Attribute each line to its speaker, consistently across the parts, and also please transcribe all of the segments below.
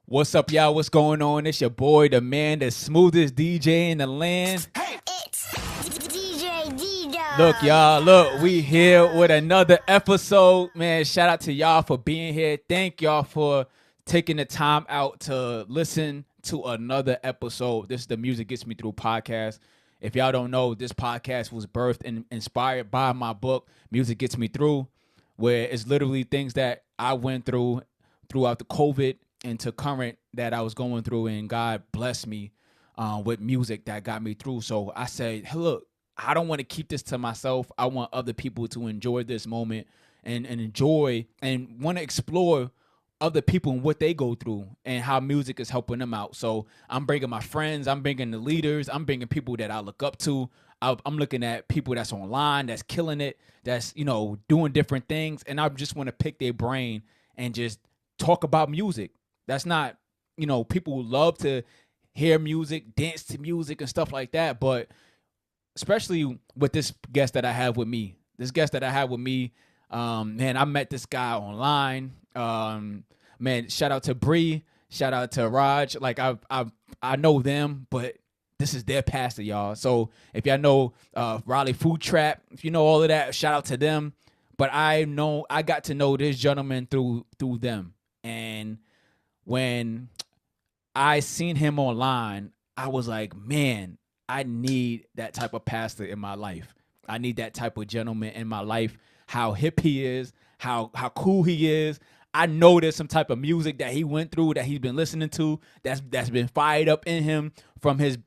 Speaker 1: What's up, y'all? What's going on? It's your boy, the man, the smoothest DJ in the land.
Speaker 2: It's DJ D-Dog.
Speaker 1: Look, y'all, look, we here with another episode. Man, shout out to y'all for being here. Thank y'all for taking the time out to listen to another episode. This is the Music Gets Me Through podcast. If y'all don't know, this podcast was birthed and inspired by my book, Music Gets Me Through, where it's literally things that I went through throughout the COVID into current that I was going through, and God blessed me with music that got me through. So I said, hey, look, I don't want to keep this to myself. I want other people to enjoy this moment and enjoy and want to explore other people and what they go through and how music is helping them out. So I'm bringing my friends, I'm bringing the leaders, I'm bringing people that I look up to. I'm looking at people that's online, that's killing it, that's, doing different things. And I just want to pick their brain and just talk about music. That's not, people love to hear music, dance to music and stuff like that. But especially with this guest that I have with me, man, I met this guy online. Man, shout out to Bree, shout out to Raj. Like I know them, but this is their pastor, y'all. So if y'all know Raleigh Food Trap, if you know all of that, shout out to them. But I got to know this gentleman through them. And when I seen him online, I was like, man, I need that type of pastor in my life. I need that type of gentleman in my life. How hip he is, how cool he is. I know there's some type of music that he went through that he's been listening to that's been fired up in him from his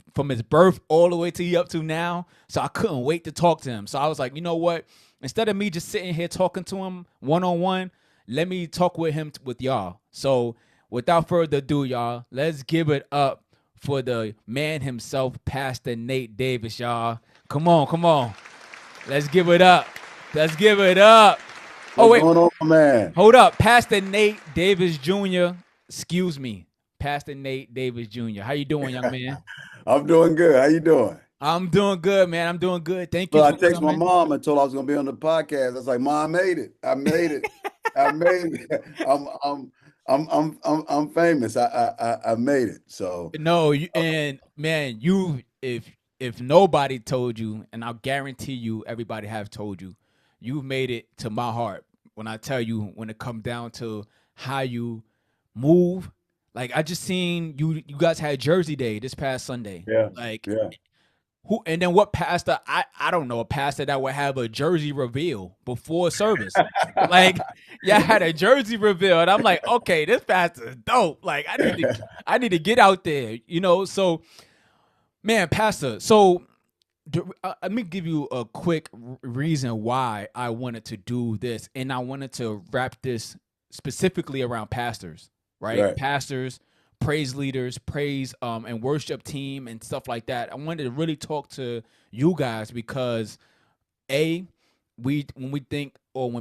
Speaker 1: birth all the way to up to now. So I couldn't wait to talk to him. So I was like, you know what? Instead of me just sitting here talking to him one-on-one, let me talk with him with y'all. So without further ado, y'all, let's give it up for the man himself, Pastor Nate Davis, y'all. Come on. Let's give it up. Oh,
Speaker 3: What's
Speaker 1: wait.
Speaker 3: going on, man?
Speaker 1: Hold up. Pastor Nate Davis Jr. Excuse me. Pastor Nate Davis Jr. How you doing, young man?
Speaker 3: I'm doing good. How you doing?
Speaker 1: I'm doing good, man. I'm doing good. Thank you
Speaker 3: Well, I
Speaker 1: for
Speaker 3: texted my
Speaker 1: coming.
Speaker 3: mom and told her I was going to be on the podcast. I was like, "Mom, I made it. I made it. I made it. I'm famous. I made it." So,
Speaker 1: No, and man, if nobody told you, and I'll guarantee you, everybody have told you, you've made it to my heart. When I tell you, when it comes down to how you move, like I just seen you guys had Jersey Day this past Sunday.
Speaker 3: yeah,
Speaker 1: Like
Speaker 3: yeah.
Speaker 1: who? And then what pastor? I don't know a pastor that would have a jersey reveal before service. Like yeah, I had a jersey reveal, and I'm like, okay, this pastor is dope. Like I need to get out there, So man, pastor. So let me give you a quick reason why I wanted to do this, and I wanted to wrap this specifically around pastors, right?
Speaker 3: Right.
Speaker 1: Pastors, praise leaders, praise and worship team, and stuff like that. I wanted to really talk to you guys because when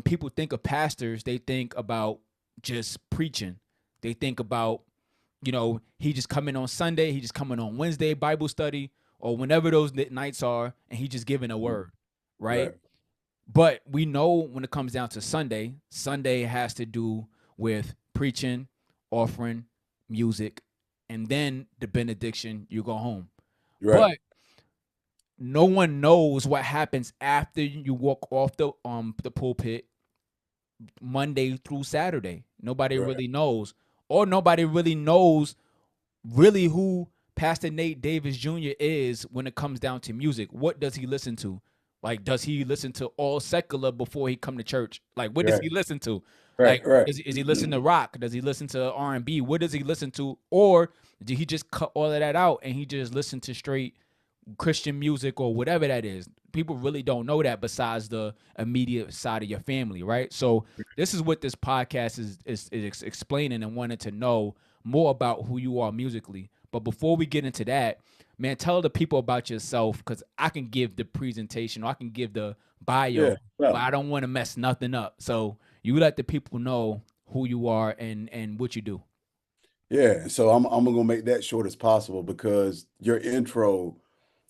Speaker 1: people think of pastors, they think about just preaching. They think about he just coming on Sunday, he just coming on Wednesday Bible study, or whenever those nights are, and he just giving a word, right?
Speaker 3: Right.
Speaker 1: But we know when it comes down to Sunday, Sunday has to do with preaching, offering, music, and then the benediction, you go home.
Speaker 3: Right.
Speaker 1: But no one knows what happens after you walk off the pulpit Monday through Saturday. Nobody
Speaker 3: Right.
Speaker 1: really knows. Or nobody really knows really who Pastor Nate Davis Jr. is when it comes down to music. What does he listen to? Like, does he listen to all secular before he come to church? Like, what does
Speaker 3: Right.
Speaker 1: he listen to?
Speaker 3: Right.
Speaker 1: Like,
Speaker 3: Right.
Speaker 1: is he listen to rock? Does he listen to R&B? What does he listen to? Or did he just cut all of that out and he just listen to straight Christian music or whatever that is? People really don't know that besides the immediate side of your family, right? So this is what this podcast is explaining and wanting to know more about who you are musically. But before we get into that, man, tell the people about yourself because I can give the presentation or I can give the
Speaker 3: Yeah.
Speaker 1: bio, but
Speaker 3: Well,
Speaker 1: I don't want to mess nothing up. So you let the people know who you are and what you do.
Speaker 3: yeah. So I'm gonna make that short as possible because your intro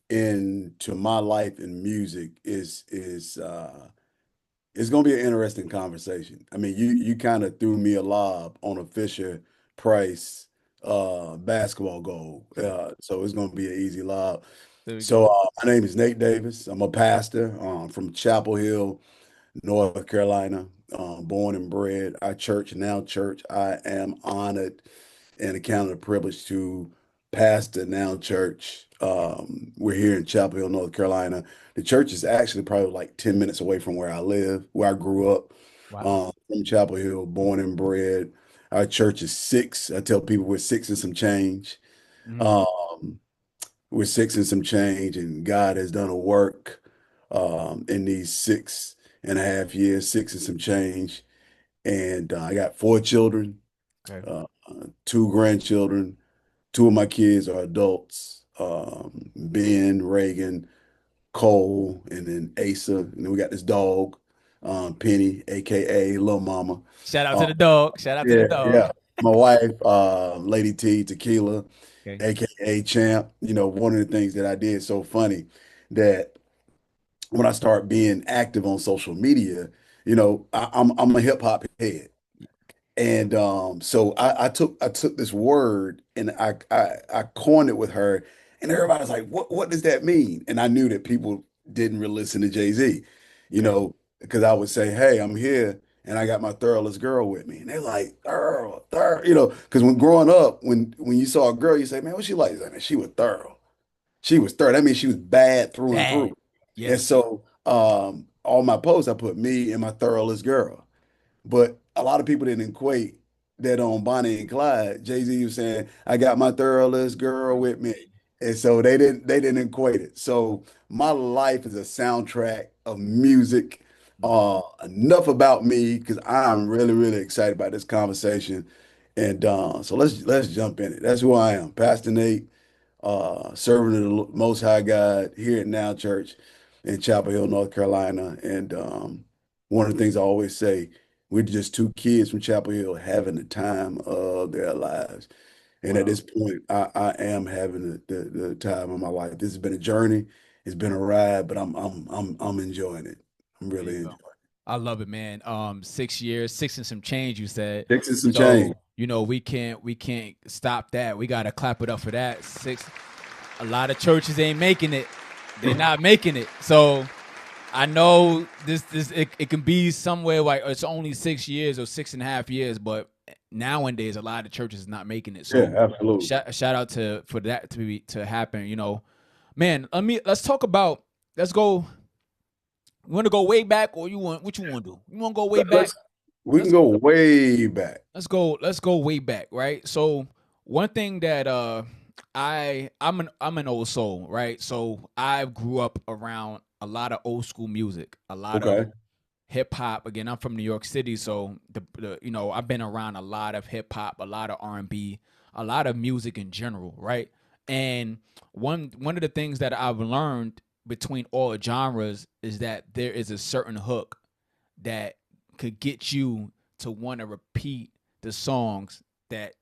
Speaker 3: into my life in music is it's gonna be an interesting conversation. I mean, you kind of threw me a lob on a Fisher Price basketball goal. So it's going to be an easy lob.
Speaker 1: There we
Speaker 3: So
Speaker 1: go.
Speaker 3: my name is Nate Davis. I'm a pastor from Chapel Hill, North Carolina, born and bred. Our church, now church, I am honored and accounted a privilege to pastor now church. We're here in Chapel Hill, North Carolina. The church is actually probably like 10 minutes away from where I live, where I grew up,
Speaker 1: Wow.
Speaker 3: from Chapel Hill, born and bred. Our church is six. I tell people we're six and some change.
Speaker 1: Mm,
Speaker 3: Um, we're six and some change, and God has done a work in these 6.5 years, six and some change. And I got four children,
Speaker 1: okay.
Speaker 3: two grandchildren. Two of my kids are adults, Ben, Reagan, Cole, and then Asa. And then we got this dog, Penny, aka Lil Mama.
Speaker 1: Shout out to
Speaker 3: Uh,
Speaker 1: the dog. Shout out to the
Speaker 3: yeah,
Speaker 1: dog.
Speaker 3: yeah. My wife, Lady T, Tequila,
Speaker 1: Okay.
Speaker 3: aka Champ. One of the things that I did so funny that when I start being active on social media, I'm a hip hop head. And so I took this word and I coined it with her, and everybody's like, "What does that mean?" And I knew that people didn't really listen to Jay-Z,
Speaker 1: Okay.
Speaker 3: because I would say, "Hey, I'm here, and I got my thoroughest girl with me," and they're like, "Thorough, thorough," because when growing up, when you saw a girl, you say, "Man, what she like?" She's like, "Man, she was thorough. She was thorough." That means she was bad through and
Speaker 1: Bad.
Speaker 3: through. And
Speaker 1: Yes.
Speaker 3: so all my posts, I put me and my thoroughest girl. But a lot of people didn't equate that on Bonnie and Clyde. Jay-Z was saying, I got my thoroughest girl with me. And so they didn't equate it. So my life is a soundtrack of music.
Speaker 1: Mm,
Speaker 3: Enough about me because I'm really, really excited about this conversation. And so let's jump in it. That's who I am, Pastor Nate, serving the Most High God here at Now Church in Chapel Hill, North Carolina. And one of the things I always say, we're just two kids from Chapel Hill having the time of their lives. And at
Speaker 1: wow.
Speaker 3: this point, I am having the time of my life. This has been a journey. It's been a ride, but I'm enjoying it. I'm
Speaker 1: There
Speaker 3: really
Speaker 1: you
Speaker 3: enjoying
Speaker 1: go. I love it, man. 6 years, six and some change, you said.
Speaker 3: it. Fixing some change.
Speaker 1: So, we can't stop that. We gotta clap it up for that. A lot of churches ain't making it. They're not making it. So I know it can be somewhere like it's only 6 years or 6.5 years, but nowadays a lot of churches is not making it.
Speaker 3: Yeah,
Speaker 1: So
Speaker 3: absolutely.
Speaker 1: shout out to for that to happen. Man. Let's talk about. Let's go. You want to go way back, or you want what you want to do? You want to go way back?
Speaker 3: Let's we can
Speaker 1: Let's
Speaker 3: go way back.
Speaker 1: let's go way back, right? So one thing that I'm an old soul, right? So I grew up around a lot of old school music, a lot of
Speaker 3: Okay.
Speaker 1: hip hop. Again, I'm from New York City, so I've been around a lot of hip hop, a lot of R&B, a lot of music in general, right? And one of the things that I've learned between all genres is that there is a certain hook that could get you to want to repeat the songs that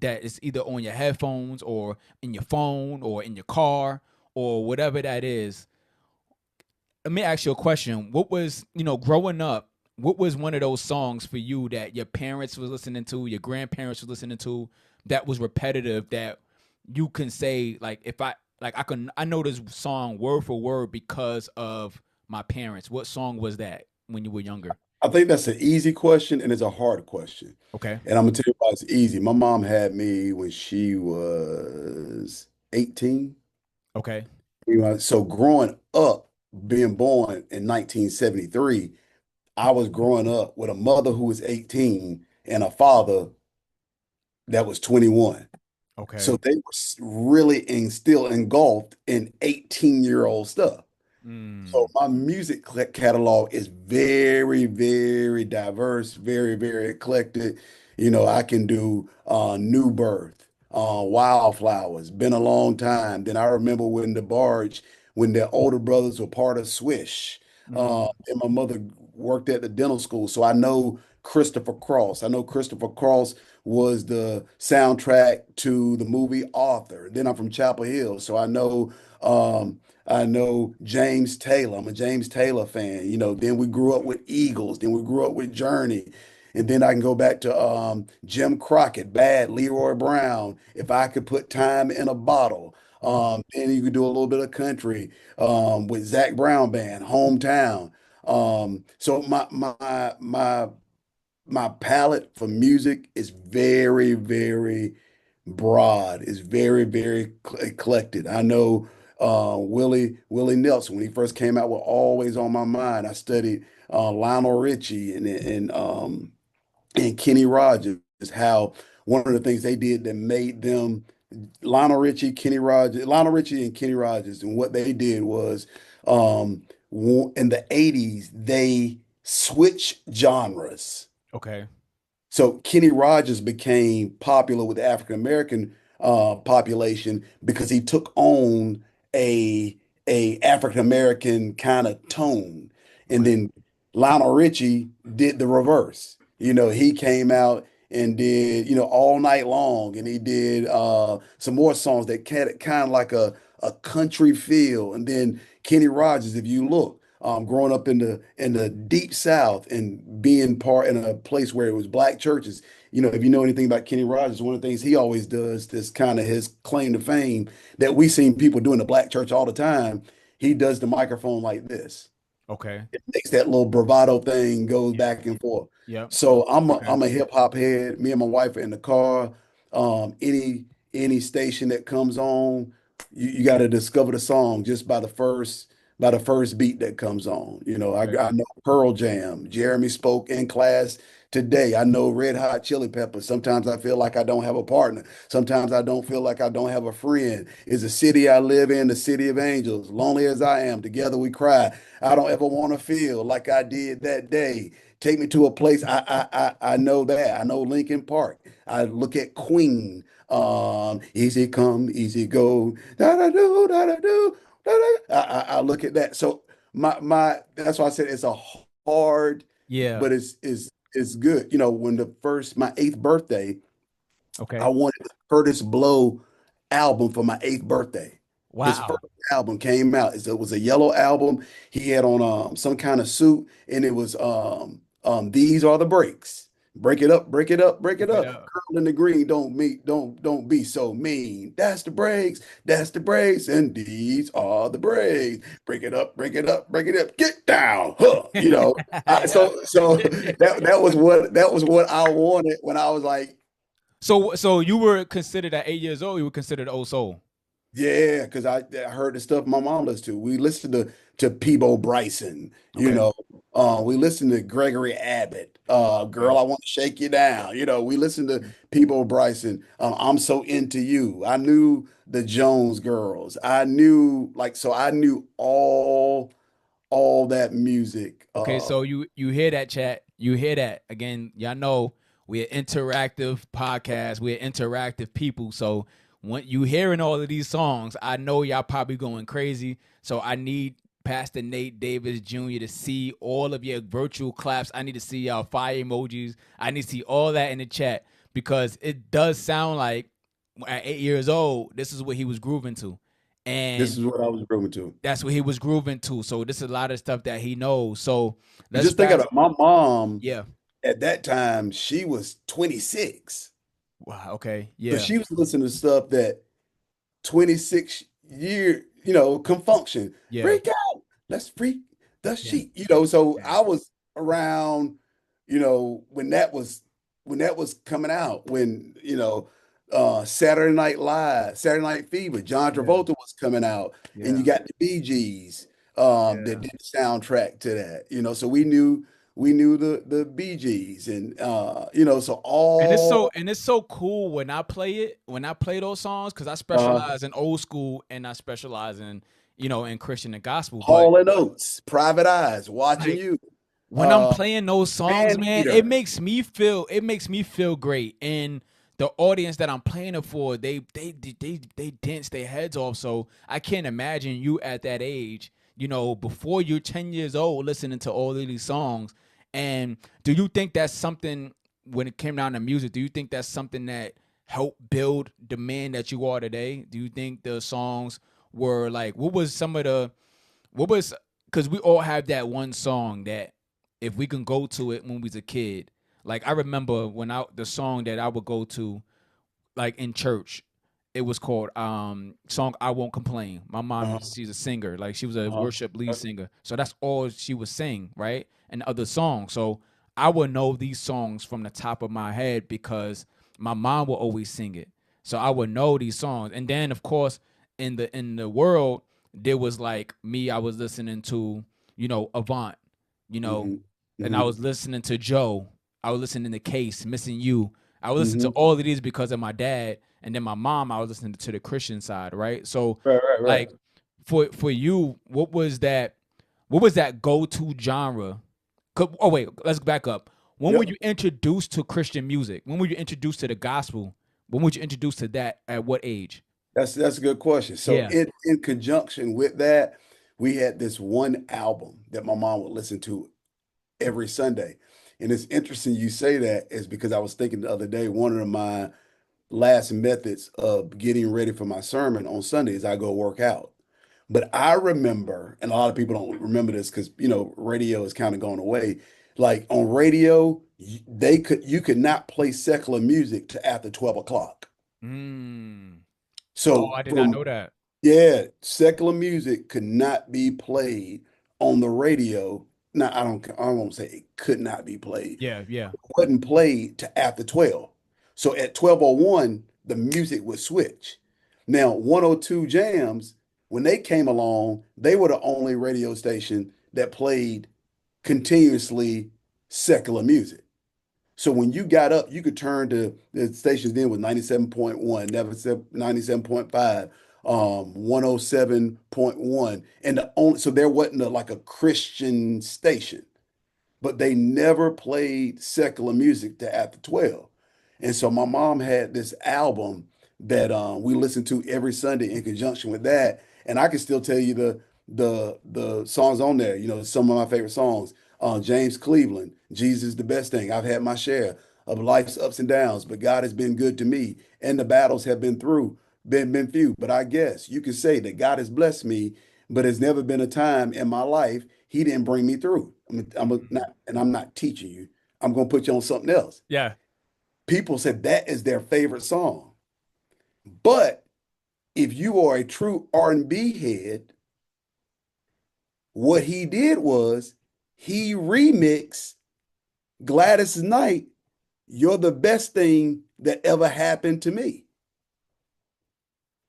Speaker 1: is either on your headphones or in your phone or in your car or whatever that is. Let me ask you a question. What was, growing up, what was one of those songs for you that your parents was listening to, your grandparents was listening to, that was repetitive, that you can say, like, if I like I know this song word for word because of my parents. What song was that when you were younger?
Speaker 3: I think that's an easy question and it's a hard question.
Speaker 1: Okay.
Speaker 3: And I'm gonna tell you why it's easy. My mom had me when she was 18.
Speaker 1: Okay.
Speaker 3: So growing up, being born in 1973, I was growing up with a mother who was 18 and a father that was 21. So
Speaker 1: Okay.
Speaker 3: they were really still engulfed in 18-year-old stuff. So
Speaker 1: Mm.
Speaker 3: my music catalog is very, very diverse, very, very eclectic. I can do New Birth, Wildflowers, Been a Long Time. Then I remember when the Barge, when their older brothers were part of Swish.
Speaker 1: Mm.
Speaker 3: And my mother worked at the dental school. So I know Christopher Cross. I know Christopher Cross was the soundtrack to the movie Arthur. Then I'm from Chapel Hill. So I know James Taylor. I'm a James Taylor fan. Then we grew up with Eagles. Then we grew up with Journey. And then I can go back to Jim Crockett, Bad, Leroy Brown, If I Could Put Time in a Bottle. Then you could do a little bit of country with Zach Brown Band, Hometown. So my palette for music is very, very broad. It's very, very eclectic. I know Willie Nelson when he first came out with Always on My Mind. I studied Lionel Richie and Kenny Rogers. How one of the things they did that made them Lionel Richie and Kenny Rogers, and what they did was in the 80s they switched genres.
Speaker 1: Okay.
Speaker 3: So Kenny Rogers became popular with the African American population because he took on a African American kind of tone, and
Speaker 1: Okay.
Speaker 3: then Lionel Richie did the reverse. He came out and did All Night Long, and he did some more songs that had kind of like a country feel. And then Kenny Rogers, if you look growing up in the deep South and being part in a place where it was black churches. If you know anything about Kenny Rogers, one of the things he always does, this kind of his claim to fame that we seen people do in the black church all the time. He does the microphone like this.
Speaker 1: Okay.
Speaker 3: It makes that little bravado thing goes
Speaker 1: Yeah.
Speaker 3: back and forth.
Speaker 1: Yep.
Speaker 3: So I'm a,
Speaker 1: Okay.
Speaker 3: I'm a hip hop head. Me and my wife are in the car. Any station that comes on, you got to discover the song just by the first beat that comes on.
Speaker 1: Okay.
Speaker 3: I know Pearl Jam. Jeremy spoke in class today. I know Red Hot Chili Peppers. Sometimes I feel like I don't have a partner. Sometimes I don't feel like I don't have a friend. Is the city I live in the city of angels? Lonely as I am, together we cry. I don't ever want to feel like I did that day. Take me to a place I know that. I know Lincoln Park. I look at Queen. Easy come, easy go. Da da do, da da do, da da. I look at that. So my that's why I said it's a hard,
Speaker 1: Yeah.
Speaker 3: but it's good. When my eighth birthday, I
Speaker 1: Okay.
Speaker 3: wanted the Curtis Blow album for my eighth birthday. His first
Speaker 1: Wow.
Speaker 3: album came out. It was a yellow album. He had on some kind of suit, and it was These Are the Breaks. Break it up, break it up, break it
Speaker 1: Look it
Speaker 3: up.
Speaker 1: up.
Speaker 3: Curl in the green, don't be so mean. That's the breaks, and these are the breaks. Break it up, break it up, break it up. Get down, huh?
Speaker 1: Yeah.
Speaker 3: So that was what I wanted when I was like,
Speaker 1: So you were considered at 8 years old. You were considered old soul.
Speaker 3: yeah, because I heard the stuff my mom listened to. We listened to Peebo Bryson,
Speaker 1: Okay.
Speaker 3: we listened to Gregory Abbott,
Speaker 1: Okay.
Speaker 3: Girl, I Want to Shake You Down. We listened to Peebo Bryson, I'm So Into You. I knew the Jones Girls. I knew all that music.
Speaker 1: Okay, so you hear that, chat? You hear that again? Y'all know we're an interactive podcast. We're interactive people. So when you hearing all of these songs, I know y'all probably going crazy. So I need Pastor Nate Davis Jr. to see all of your virtual claps. I need to see y'all fire emojis. I need to see all that in the chat because it does sound like at 8 years old, this is what he was grooving to,
Speaker 3: This
Speaker 1: and
Speaker 3: is what I was grooving to.
Speaker 1: that's what he was grooving to. So this is a lot of stuff that he knows. So
Speaker 3: You
Speaker 1: let's
Speaker 3: just think of
Speaker 1: fast.
Speaker 3: it. My mom
Speaker 1: Yeah.
Speaker 3: at that time, she was 26.
Speaker 1: Wow. Okay.
Speaker 3: So
Speaker 1: Yeah.
Speaker 3: she was listening to stuff that 26-year, can function.
Speaker 1: Yeah.
Speaker 3: Freak out. Let's freak the
Speaker 1: Yeah.
Speaker 3: sheet. So
Speaker 1: Yeah.
Speaker 3: I was around, when that was coming out, when, Saturday Night Fever, John
Speaker 1: Yeah.
Speaker 3: Travolta was coming out, and you
Speaker 1: Yeah.
Speaker 3: got the Bee Gees that
Speaker 1: Yeah.
Speaker 3: did the soundtrack to that. So we knew the Bee Gees, and so all
Speaker 1: And it's so cool when I play it, when I play those songs, because I
Speaker 3: uh
Speaker 1: specialize in old school and I specialize in, in Christian and gospel. But
Speaker 3: Hall and Oates, Private Eyes, Watching
Speaker 1: like
Speaker 3: You,
Speaker 1: when I'm
Speaker 3: uh,
Speaker 1: playing those songs,
Speaker 3: Man
Speaker 1: man, it
Speaker 3: Eater.
Speaker 1: makes me feel great. And the audience that I'm playing it for, they dance their heads off. So I can't imagine you at that age, before you're 10 years old, listening to all of these songs. And do you think that's something when it came down to music? Do you think that's something that helped build the man that you are today? Do you think the songs were like what was because we all have that one song that if we can go to it when we was a kid, Like I remember when the song that I would go to like in church, it was called song I Won't Complain. My mom,
Speaker 3: Uh-huh.
Speaker 1: she's a singer, like she was a
Speaker 3: Uh-huh.
Speaker 1: worship lead singer. So that's all she would sing, right? And other songs. So I would know these songs from the top of my head because my mom would always sing it. So I would know these songs. And then of course in the world, there was like me, I was listening to, Avant, you know,
Speaker 3: Mm-hmm.
Speaker 1: and I
Speaker 3: Mm-hmm.
Speaker 1: was listening to Joe. I was listening to Case, Missing You. I would listen to
Speaker 3: Mm-hmm.
Speaker 1: all of these because of my dad, and then my mom. I was listening to the Christian side, right? So,
Speaker 3: Right, right, right.
Speaker 1: like, for you, what was that? What was that go to genre? Oh wait, let's back up. When were
Speaker 3: Yep.
Speaker 1: you introduced to Christian music? When were you introduced to the gospel? When were you introduced to that? At what age?
Speaker 3: That's a good question. So
Speaker 1: Yeah.
Speaker 3: in conjunction with that, we had this one album that my mom would listen to every Sunday. And it's interesting you say that is because I was thinking the other day, one of my last methods of getting ready for my sermon on Sundays, I go work out. But I remember, and a lot of people don't remember this because radio is kind of going away. Like on radio, you could not play secular music to after 12 o'clock.
Speaker 1: Mm. Oh,
Speaker 3: So
Speaker 1: I did not
Speaker 3: from
Speaker 1: know that.
Speaker 3: yeah, secular music could not be played on the radio. Now I won't say it could not be played.
Speaker 1: Yeah, yeah.
Speaker 3: It wasn't played to after 12. So at 12:01, the music would switch. Now, 102 Jams, when they came along, they were the only radio station that played continuously secular music. So when you got up, you could turn to the stations then with 97.1, never 97.5, 107.1. And so there wasn't like a Christian station, but they never played secular music to after 12. And so my mom had this album that we listened to every Sunday in conjunction with that. And I can still tell you the songs on there, some of my favorite songs. James Cleveland, Jesus is the best thing. I've had my share of life's ups and downs, but God has been good to me. And the battles have been been few. But I guess you could say that God has blessed me, but there's never been a time in my life he didn't bring me through.
Speaker 1: Mhm.
Speaker 3: Not, and I'm not teaching you. I'm going to put you on something else.
Speaker 1: Yeah.
Speaker 3: People said that is their favorite song. But if you are a true R&B head, what he did was he remixed Gladys Knight, You're the Best Thing That Ever Happened to Me.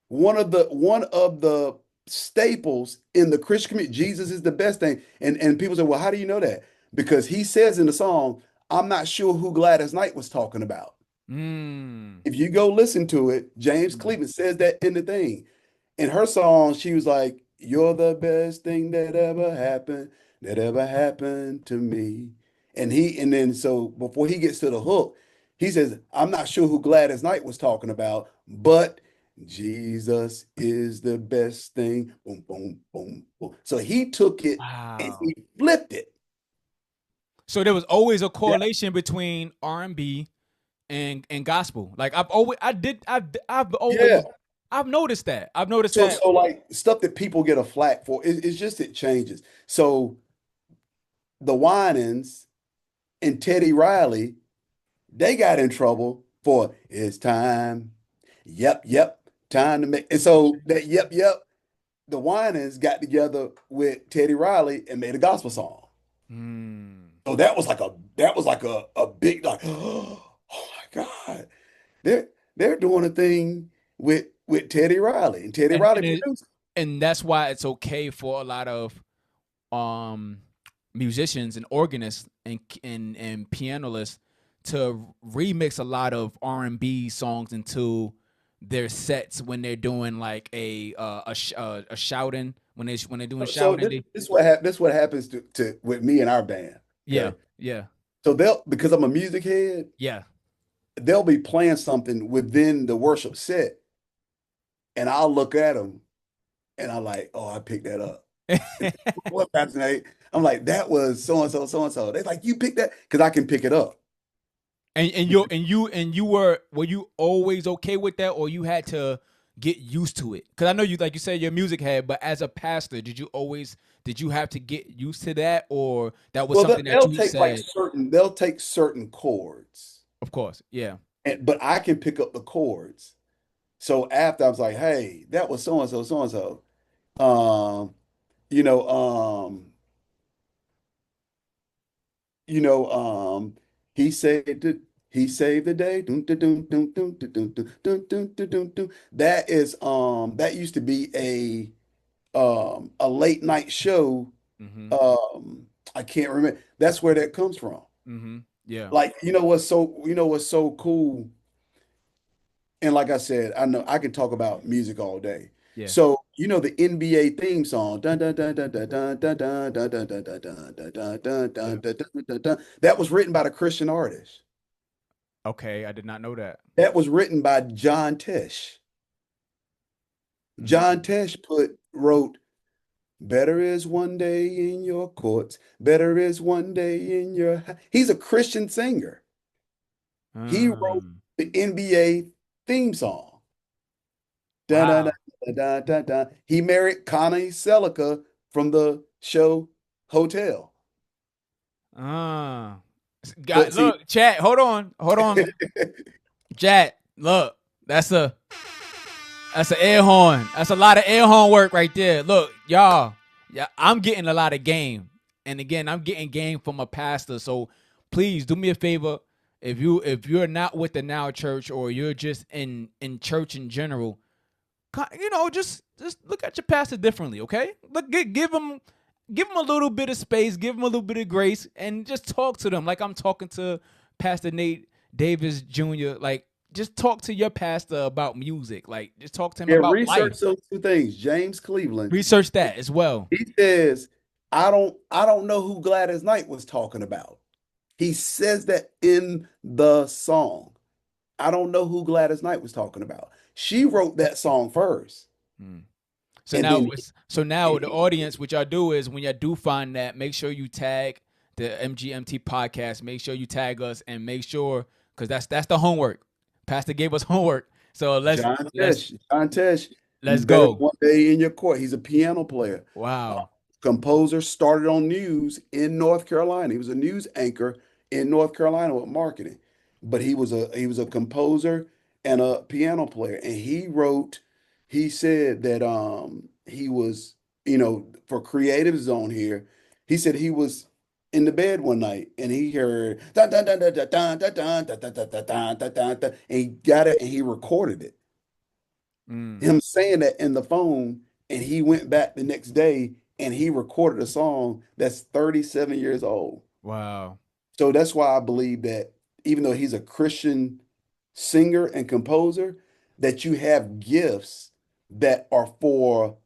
Speaker 3: One of the staples in the Christian community, Jesus is the best thing. And people say, well, how do you know that? Because he says in the song, I'm not sure who Gladys Knight was talking about.
Speaker 1: Mm.
Speaker 3: If you go listen to it, James
Speaker 1: Mm.
Speaker 3: Cleveland says that in the thing. In her song, she was like, You're the best thing that ever happened to me. And then so before he gets to the hook, he says, I'm not sure who Gladys Knight was talking about, but Jesus is the best thing. Boom, boom, boom, boom. So he took it and
Speaker 1: Wow.
Speaker 3: he flipped it.
Speaker 1: So there was always a
Speaker 3: Yeah.
Speaker 1: correlation between R&B and gospel. Like I've always I did I've always
Speaker 3: Yeah.
Speaker 1: I've noticed that. I've noticed
Speaker 3: So
Speaker 1: that.
Speaker 3: so like stuff that people get a flack for, it's just it changes. So the Winans and Teddy Riley, they got in trouble for it's time. Yep, yep, time to make. And so that yep, the Winans got together with Teddy Riley and made a gospel song.
Speaker 1: Mm.
Speaker 3: So that was like a big like oh my God. They're doing a thing with Teddy Riley and Teddy
Speaker 1: And
Speaker 3: Riley
Speaker 1: and it,
Speaker 3: produced.
Speaker 1: and that's why it's okay for a lot of um musicians and organists and pianists to remix a lot of R&B songs into their sets when they're doing like a shouting when they're doing
Speaker 3: So
Speaker 1: shouting
Speaker 3: this,
Speaker 1: they
Speaker 3: this what happens to with me and our band.
Speaker 1: yeah,
Speaker 3: Okay.
Speaker 1: yeah,
Speaker 3: So they'll because I'm a music head,
Speaker 1: yeah.
Speaker 3: they'll be playing something within the worship set, and I'll look at them and I'm like, oh, I picked that up. And what fascinate? I'm like, that was so and so, so and so. They're like, you picked that because I can pick it up.
Speaker 1: And you were you always okay with that, or you had to get used to it? Because I know you, like you said, you're a music head, but as a pastor, did you have to get used to that, or that was
Speaker 3: Well,
Speaker 1: something that
Speaker 3: they'll
Speaker 1: you
Speaker 3: take like
Speaker 1: said?
Speaker 3: certain chords,
Speaker 1: Of course, yeah.
Speaker 3: but I can pick up the chords. So after I was like, hey, that was so and so, so and so. Um, you know, um, you know, he saved it. He saved the day. Dun, dun, dun, dun, dun, dun, dun, dun, dun, dun, dun, dun, dun. That is that used to be a late night show.
Speaker 1: Mm-hmm.
Speaker 3: Um, I can't remember. That's where that comes from.
Speaker 1: Mm-hmm. Yeah.
Speaker 3: Like, you know what's so cool? And like I said, I know I can talk about music all day.
Speaker 1: Yeah.
Speaker 3: So, you know the NBA theme song, dun, dun, dun, dun, dun, dun, dun, dun, dun, dun, dun, dun, dun, dun, dun, dun,
Speaker 1: Yeah.
Speaker 3: dun, dun, dun, dun, dun. That was written by the Christian artist.
Speaker 1: Okay, I did not know that.
Speaker 3: That was written by John Tesh.
Speaker 1: Mm.
Speaker 3: John Tesh wrote, "Better is one day in your courts, better is one day in your He's a Christian singer. He wrote
Speaker 1: Mm.
Speaker 3: the NBA theme song. Dun, dun, dun,
Speaker 1: Wow.
Speaker 3: dun, dun, dun. He married Connie Selica from the show Hotel.
Speaker 1: Uh. Got
Speaker 3: But see,
Speaker 1: look, chat. Hold on, chat. Look, that's a that's an air horn. That's a lot of air horn work right there. Look, y'all. Yeah, I'm getting a lot of game, and again, I'm getting game from a pastor. So please do me a favor. If you're not with the Now Church, or you're just in church in general, just look at your pastor differently, okay? Look, give him a little bit of space, give him a little bit of grace, and just talk to them like I'm talking to Pastor Nate Davis Jr. Like, just talk to your pastor about music. Like, just talk to him
Speaker 3: yeah,
Speaker 1: about life.
Speaker 3: research those two things. James Cleveland,
Speaker 1: Research that as well.
Speaker 3: he says, I don't know who Gladys Knight was talking about. He says that in the song. I don't know who Gladys Knight was talking about. She wrote that song first.
Speaker 1: Hmm. So
Speaker 3: And
Speaker 1: now,
Speaker 3: then
Speaker 1: so now the audience, what y'all do is when y'all do find that, make sure you tag the MGMT podcast. Make sure you tag us, and make sure, because that's the homework. Pastor gave us homework, so let's
Speaker 3: John
Speaker 1: let's
Speaker 3: Tesh, John Tesh,
Speaker 1: let's
Speaker 3: better
Speaker 1: go.
Speaker 3: one day in your court. He's a piano player.
Speaker 1: Wow.
Speaker 3: Composer, started on news in North Carolina. He was a news anchor in North Carolina with marketing. But he was a composer and a piano player. And he said that he was, for creative zone here, he said he was in the bed one night and he heard dun dun dun dun dun dun dun dun dun dun dun dun dun dun dun, and he got it and he recorded it.
Speaker 1: Mm.
Speaker 3: Him saying that in the phone, and he went back the next day and he recorded a song that's 37 years old.
Speaker 1: Wow.
Speaker 3: So that's why I believe that even though he's a Christian singer and composer, that you have gifts that are for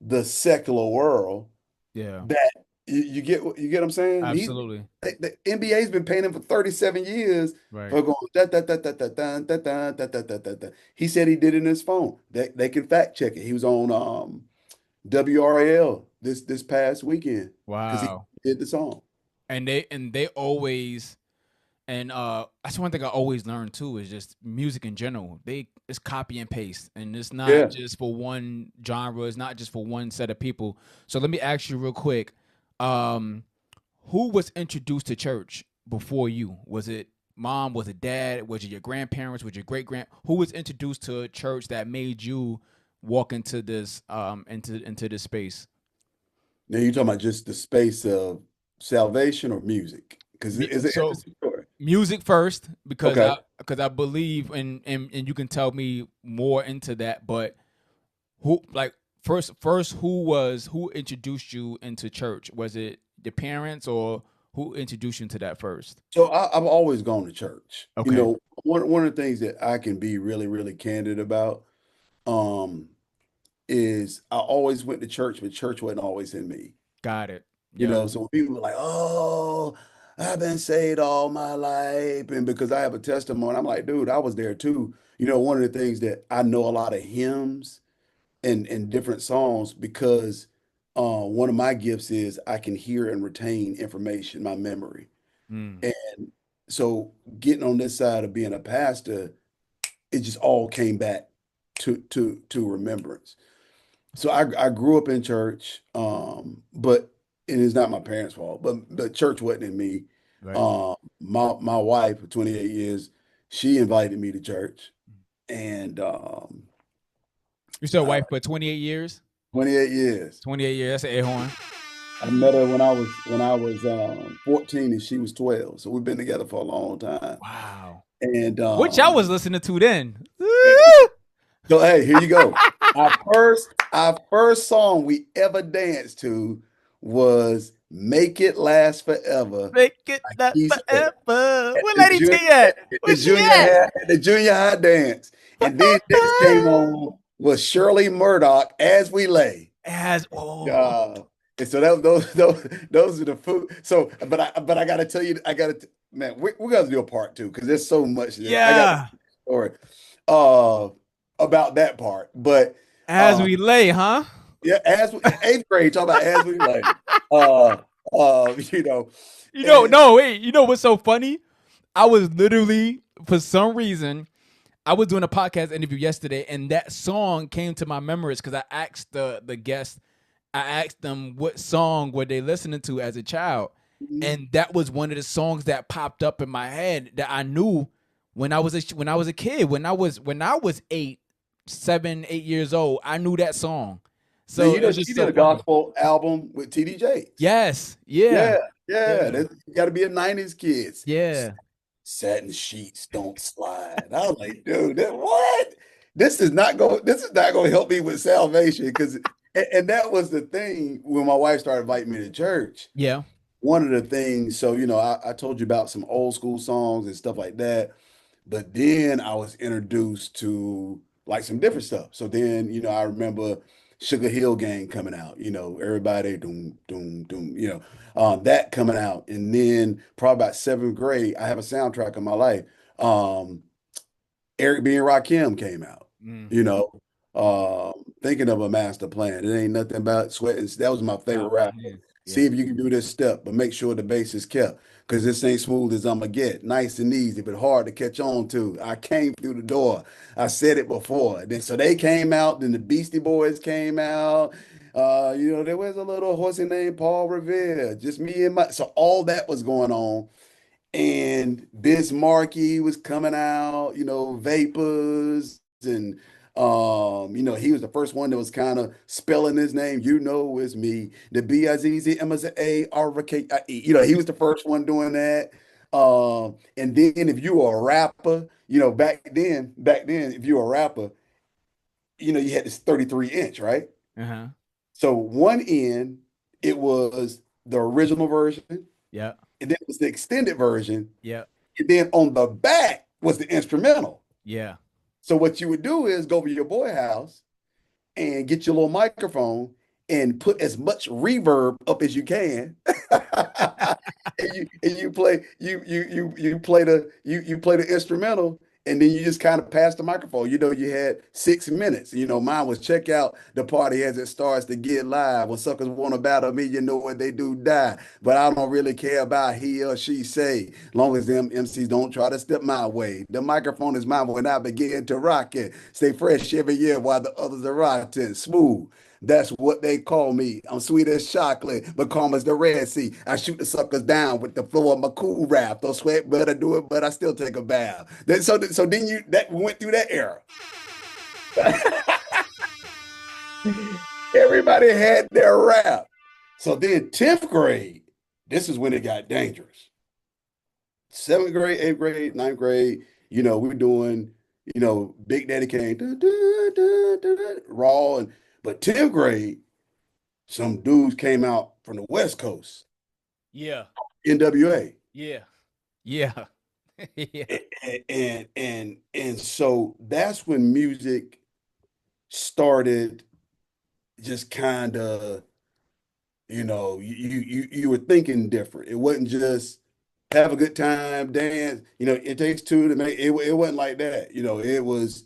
Speaker 3: the secular world
Speaker 1: Yeah.
Speaker 3: that you get what I'm saying?
Speaker 1: Absolutely.
Speaker 3: The NBA's been paying him for 37 years
Speaker 1: Right.
Speaker 3: for going da da da da da da da da da da da da da. He said he did it in his phone. They can fact check it. He was on WRL this past weekend because he
Speaker 1: Wow.
Speaker 3: did the song.
Speaker 1: And they always, and that's one thing I always learn too, is just music in general. It's copy and paste, and it's not
Speaker 3: Yeah.
Speaker 1: just for one genre. It's not just for one set of people. So let me ask you real quick. Um, who was introduced to church before you? Was it mom? Was it dad? Was it your grandparents? Was your great grand? Who was introduced to a church that made you walk into this into this space?
Speaker 3: Now you're talking about just the space of salvation or music? Because it's an
Speaker 1: So
Speaker 3: interesting story.
Speaker 1: music first, because
Speaker 3: Okay.
Speaker 1: I believe, and you can tell me more into that. But who, like, first who introduced you into church? Was it your parents, or who introduced you into that first?
Speaker 3: So I've always gone to church.
Speaker 1: Okay,
Speaker 3: One of the things that I can be really, really candid about um, is I always went to church, but church wasn't always in me.
Speaker 1: got it. Yep.
Speaker 3: So when people were like, "Oh, I've been saved all my life," and because I have a testimony, I'm like, "Dude, I was there too." One of the things that I know a lot of hymns and different songs because one of my gifts is I can hear and retain information, my memory.
Speaker 1: Mm.
Speaker 3: And so getting on this side of being a pastor, it just all came back. to remembrance. So I grew up in church, but it is not my parents' fault, but church wasn't in me.
Speaker 1: Right.
Speaker 3: My wife for 28 years, she invited me to church, and
Speaker 1: You still
Speaker 3: uh,
Speaker 1: wife for 28 years?
Speaker 3: 28 years.
Speaker 1: 28 years. That's an air horn.
Speaker 3: I met her when I was 14 and she was 12. So we've been together for a long time.
Speaker 1: Wow.
Speaker 3: And
Speaker 1: What y'all was listening to then?
Speaker 3: so hey, here you go. Our first song we ever danced to was "Make It Last Forever"
Speaker 1: Make it
Speaker 3: by
Speaker 1: that
Speaker 3: Keith
Speaker 1: forever.
Speaker 3: at
Speaker 1: Where Lady T at?
Speaker 3: the
Speaker 1: Where's she
Speaker 3: junior
Speaker 1: at?
Speaker 3: high, at the junior high dance. And then next came on was Shirley Murdoch, "As We Lay."
Speaker 1: As oh
Speaker 3: Uh, and so those are the food. So, but I gotta tell you, man, we're gonna do a part two because there's so much that I got
Speaker 1: yeah.
Speaker 3: story uh about that part. But
Speaker 1: As
Speaker 3: uh
Speaker 1: we lay, huh?
Speaker 3: yeah, eighth grade, talk about as we lay. Uh you know,
Speaker 1: You know,
Speaker 3: and
Speaker 1: no, wait. You know what's so funny? I was literally, for some reason, I was doing a podcast interview yesterday, and that song came to my memories because I asked the guest, I asked them what song were they listening to as a child, and that was one of the songs that popped up in my head that I knew when I was a kid, when I was 8, 7, 8 years old. I knew that song,
Speaker 3: now
Speaker 1: so
Speaker 3: you know
Speaker 1: it's
Speaker 3: she
Speaker 1: just
Speaker 3: did
Speaker 1: so
Speaker 3: a
Speaker 1: funny.
Speaker 3: gospel album with TD Jakes.
Speaker 1: Yes, yeah,
Speaker 3: Yeah, yeah.
Speaker 1: yeah,
Speaker 3: You gotta be a 90s kids.
Speaker 1: yeah.
Speaker 3: Satin sheets don't slide. I was like, dude, what? This is not going to help me with salvation because and that was the thing when my wife started inviting me to church.
Speaker 1: Yeah.
Speaker 3: One of the things, so I told you about some old school songs and stuff like that. But then I was introduced to like some different stuff. So then, I remember Sugar Hill Gang coming out, everybody doom, doom, doom, that coming out. And then probably about seventh grade, I have a soundtrack of my life. Um, Eric B. and Rakim came out,
Speaker 1: Mm.
Speaker 3: you know, thinking of a master plan. It ain't nothing about sweating. That was my favorite
Speaker 1: Stop my
Speaker 3: rap.
Speaker 1: hand.
Speaker 3: See
Speaker 1: Yeah.
Speaker 3: if you can do this step, but make sure the base is kept. Cause this ain't smooth as I'ma get. Nice and easy, but hard to catch on to. I came through the door. I said it before. Then so they came out, then the Beastie Boys came out. There was a little horsey named Paul Revere. Just me and my so all that was going on. And Bismarcky was coming out, Vapors, and he was the first one that was kind of spelling his name. It's me. The Bizzarke. He was the first one doing that. And then if you were a rapper, back then, if you were a rapper, you had this 33-inch, right?
Speaker 1: Uh huh.
Speaker 3: So one end, it was the original version,
Speaker 1: Yeah.
Speaker 3: and then it was the extended version.
Speaker 1: Yeah.
Speaker 3: And then on the back was the instrumental.
Speaker 1: Yeah.
Speaker 3: So what you would do is go to your boy house and get your little microphone and put as much reverb up as you can. And you play the instrumental, and then you just kind of pass the microphone. You had 6 minutes. Mine was check out the party as it starts to get live. When suckers want to battle me, you know what they do, die. But I don't really care about he or she say, long as them MCs don't try to step my way. The microphone is mine when I begin to rock it. Stay fresh every year while the others are rotting. Smooth. That's what they call me. I'm sweet as chocolate, but calm as the Red Sea. I shoot the suckers down with the flow of my cool rap. Don't sweat, but I do it, but I still take a bath. So then we went through that era. Everybody had their rap. So then 10th grade, this is when it got dangerous. Seventh grade, eighth grade, ninth grade, we're doing, Big Daddy Kane, raw, but 10th grade, some dudes came out from the West Coast,
Speaker 1: Yeah.
Speaker 3: NWA.
Speaker 1: Yeah. Yeah. Yeah.
Speaker 3: And so that's when music started just kind of, you were thinking different. It wasn't just have a good time, dance. It takes two to make it. It wasn't like that. It was,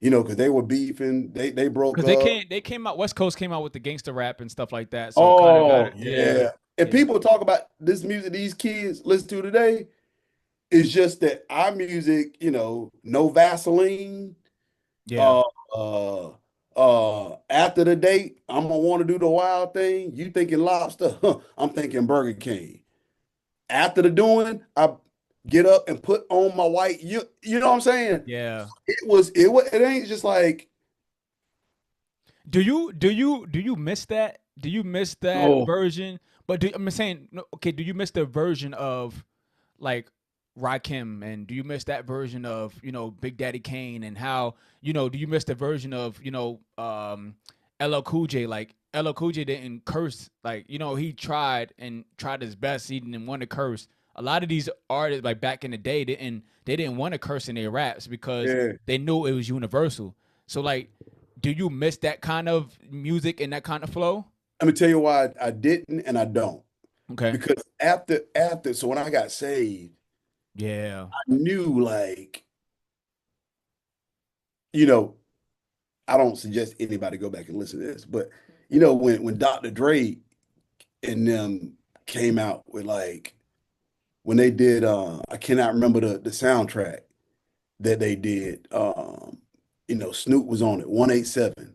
Speaker 3: because they were beefing. They broke
Speaker 1: Because
Speaker 3: up.
Speaker 1: they came out, West Coast came out with the gangster rap and stuff like that. So it kind of got
Speaker 3: Oh
Speaker 1: it. Yeah.
Speaker 3: yeah. And
Speaker 1: Yeah.
Speaker 3: people talk about this music these kids listen to today. It's just that our music, no Vaseline,
Speaker 1: Yeah.
Speaker 3: Uh, uh, after the date, I'm gonna want to do the wild thing. You thinking lobster? Huh, I'm thinking Burger King. After the doing, I get up and put on my white. You know what I'm saying?
Speaker 1: Yeah.
Speaker 3: It ain't just like
Speaker 1: Do you miss that? Do you miss that
Speaker 3: oh
Speaker 1: version? But I'm saying, no, okay, do you miss the version of like Rakim, and do you miss that version of Big Daddy Kane, and how do you miss the version of LL Cool J? Like LL Cool J didn't curse, like he tried his best. He didn't want to curse. A lot of these artists, like back in the day, they didn't want to curse in their raps because
Speaker 3: yeah.
Speaker 1: they knew it was universal. So like, do you miss that kind of music and that kind of flow?
Speaker 3: Let me tell you why I didn't and I don't.
Speaker 1: Okay.
Speaker 3: Because so when I got saved,
Speaker 1: Yeah.
Speaker 3: I knew like, you know, I don't suggest anybody go back and listen to this, but when Dr. Dre and them came out with like when they did I cannot remember the soundtrack that they did. Snoop was on it, 187.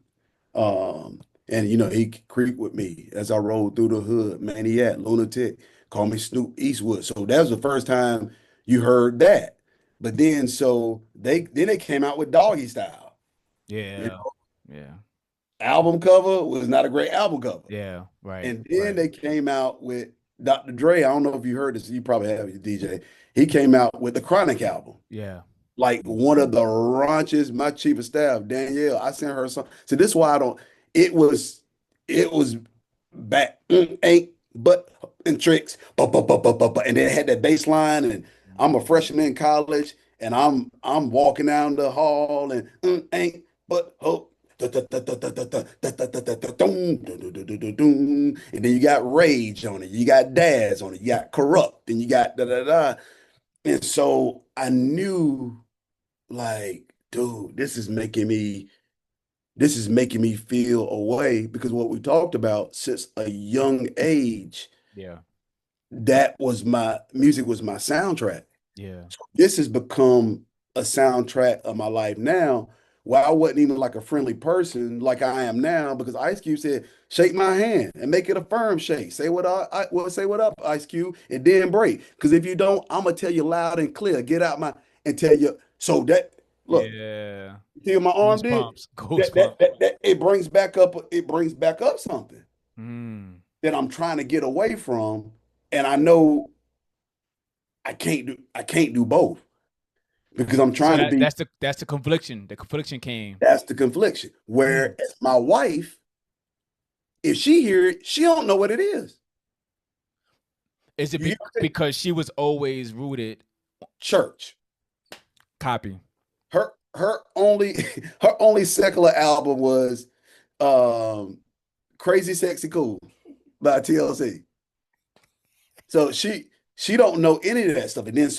Speaker 3: And he creep with me as I rode through the hood, maniac, lunatic, call me Snoop Eastwood. So that was the first time you heard that. But then they came out with Doggy Style. You
Speaker 1: Yeah.
Speaker 3: know,
Speaker 1: Yeah.
Speaker 3: album cover was not a great album cover.
Speaker 1: Yeah. Right.
Speaker 3: And then
Speaker 1: Right.
Speaker 3: they came out with Dr. Dre. I don't know if you heard this, you probably have, you DJ. He came out with the Chronic album.
Speaker 1: Yeah.
Speaker 3: Like one of the raunchiest, my chief of staff, Danielle, I sent her some. So this is why I don't, it was back, ain't, but, and tricks, and then it had that bass line, and I'm a
Speaker 1: Mhm.
Speaker 3: freshman in college, and I'm walking down the hall, and ain't, but, hope. And then you got Rage on it, you got Daz on it, you got Corrupt, and you got da da da. And so I knew like, dude, this is making me feel a way because what we talked about since a young age,
Speaker 1: Yeah.
Speaker 3: that was my music was my soundtrack.
Speaker 1: Yeah.
Speaker 3: This has become a soundtrack of my life now. Where I wasn't even like a friendly person like I am now because Ice Cube said, "Shake my hand and make it a firm shake. Say what say what up, Ice Cube, and then break. Because if you don't, I'm gonna tell you loud and clear. Get out my and tell you." So that look,
Speaker 1: Yeah.
Speaker 3: you see what my arm did?
Speaker 1: Goosebumps.
Speaker 3: That that
Speaker 1: Goosebumps.
Speaker 3: that, that it brings back up something
Speaker 1: Mm.
Speaker 3: that I'm trying to get away from, and I know I can't do both because I'm
Speaker 1: So
Speaker 3: trying to
Speaker 1: that
Speaker 3: be.
Speaker 1: that's the confliction. The confliction came.
Speaker 3: That's the confliction.
Speaker 1: Mm.
Speaker 3: Whereas my wife, if she hear it, she don't know what it is.
Speaker 1: Is it
Speaker 3: You hear what I'm saying?
Speaker 1: because she was always rooted?
Speaker 3: Church.
Speaker 1: Copy.
Speaker 3: Her only her only secular album was um Crazy Sexy Cool by TLC. So she don't know any of that stuff. And then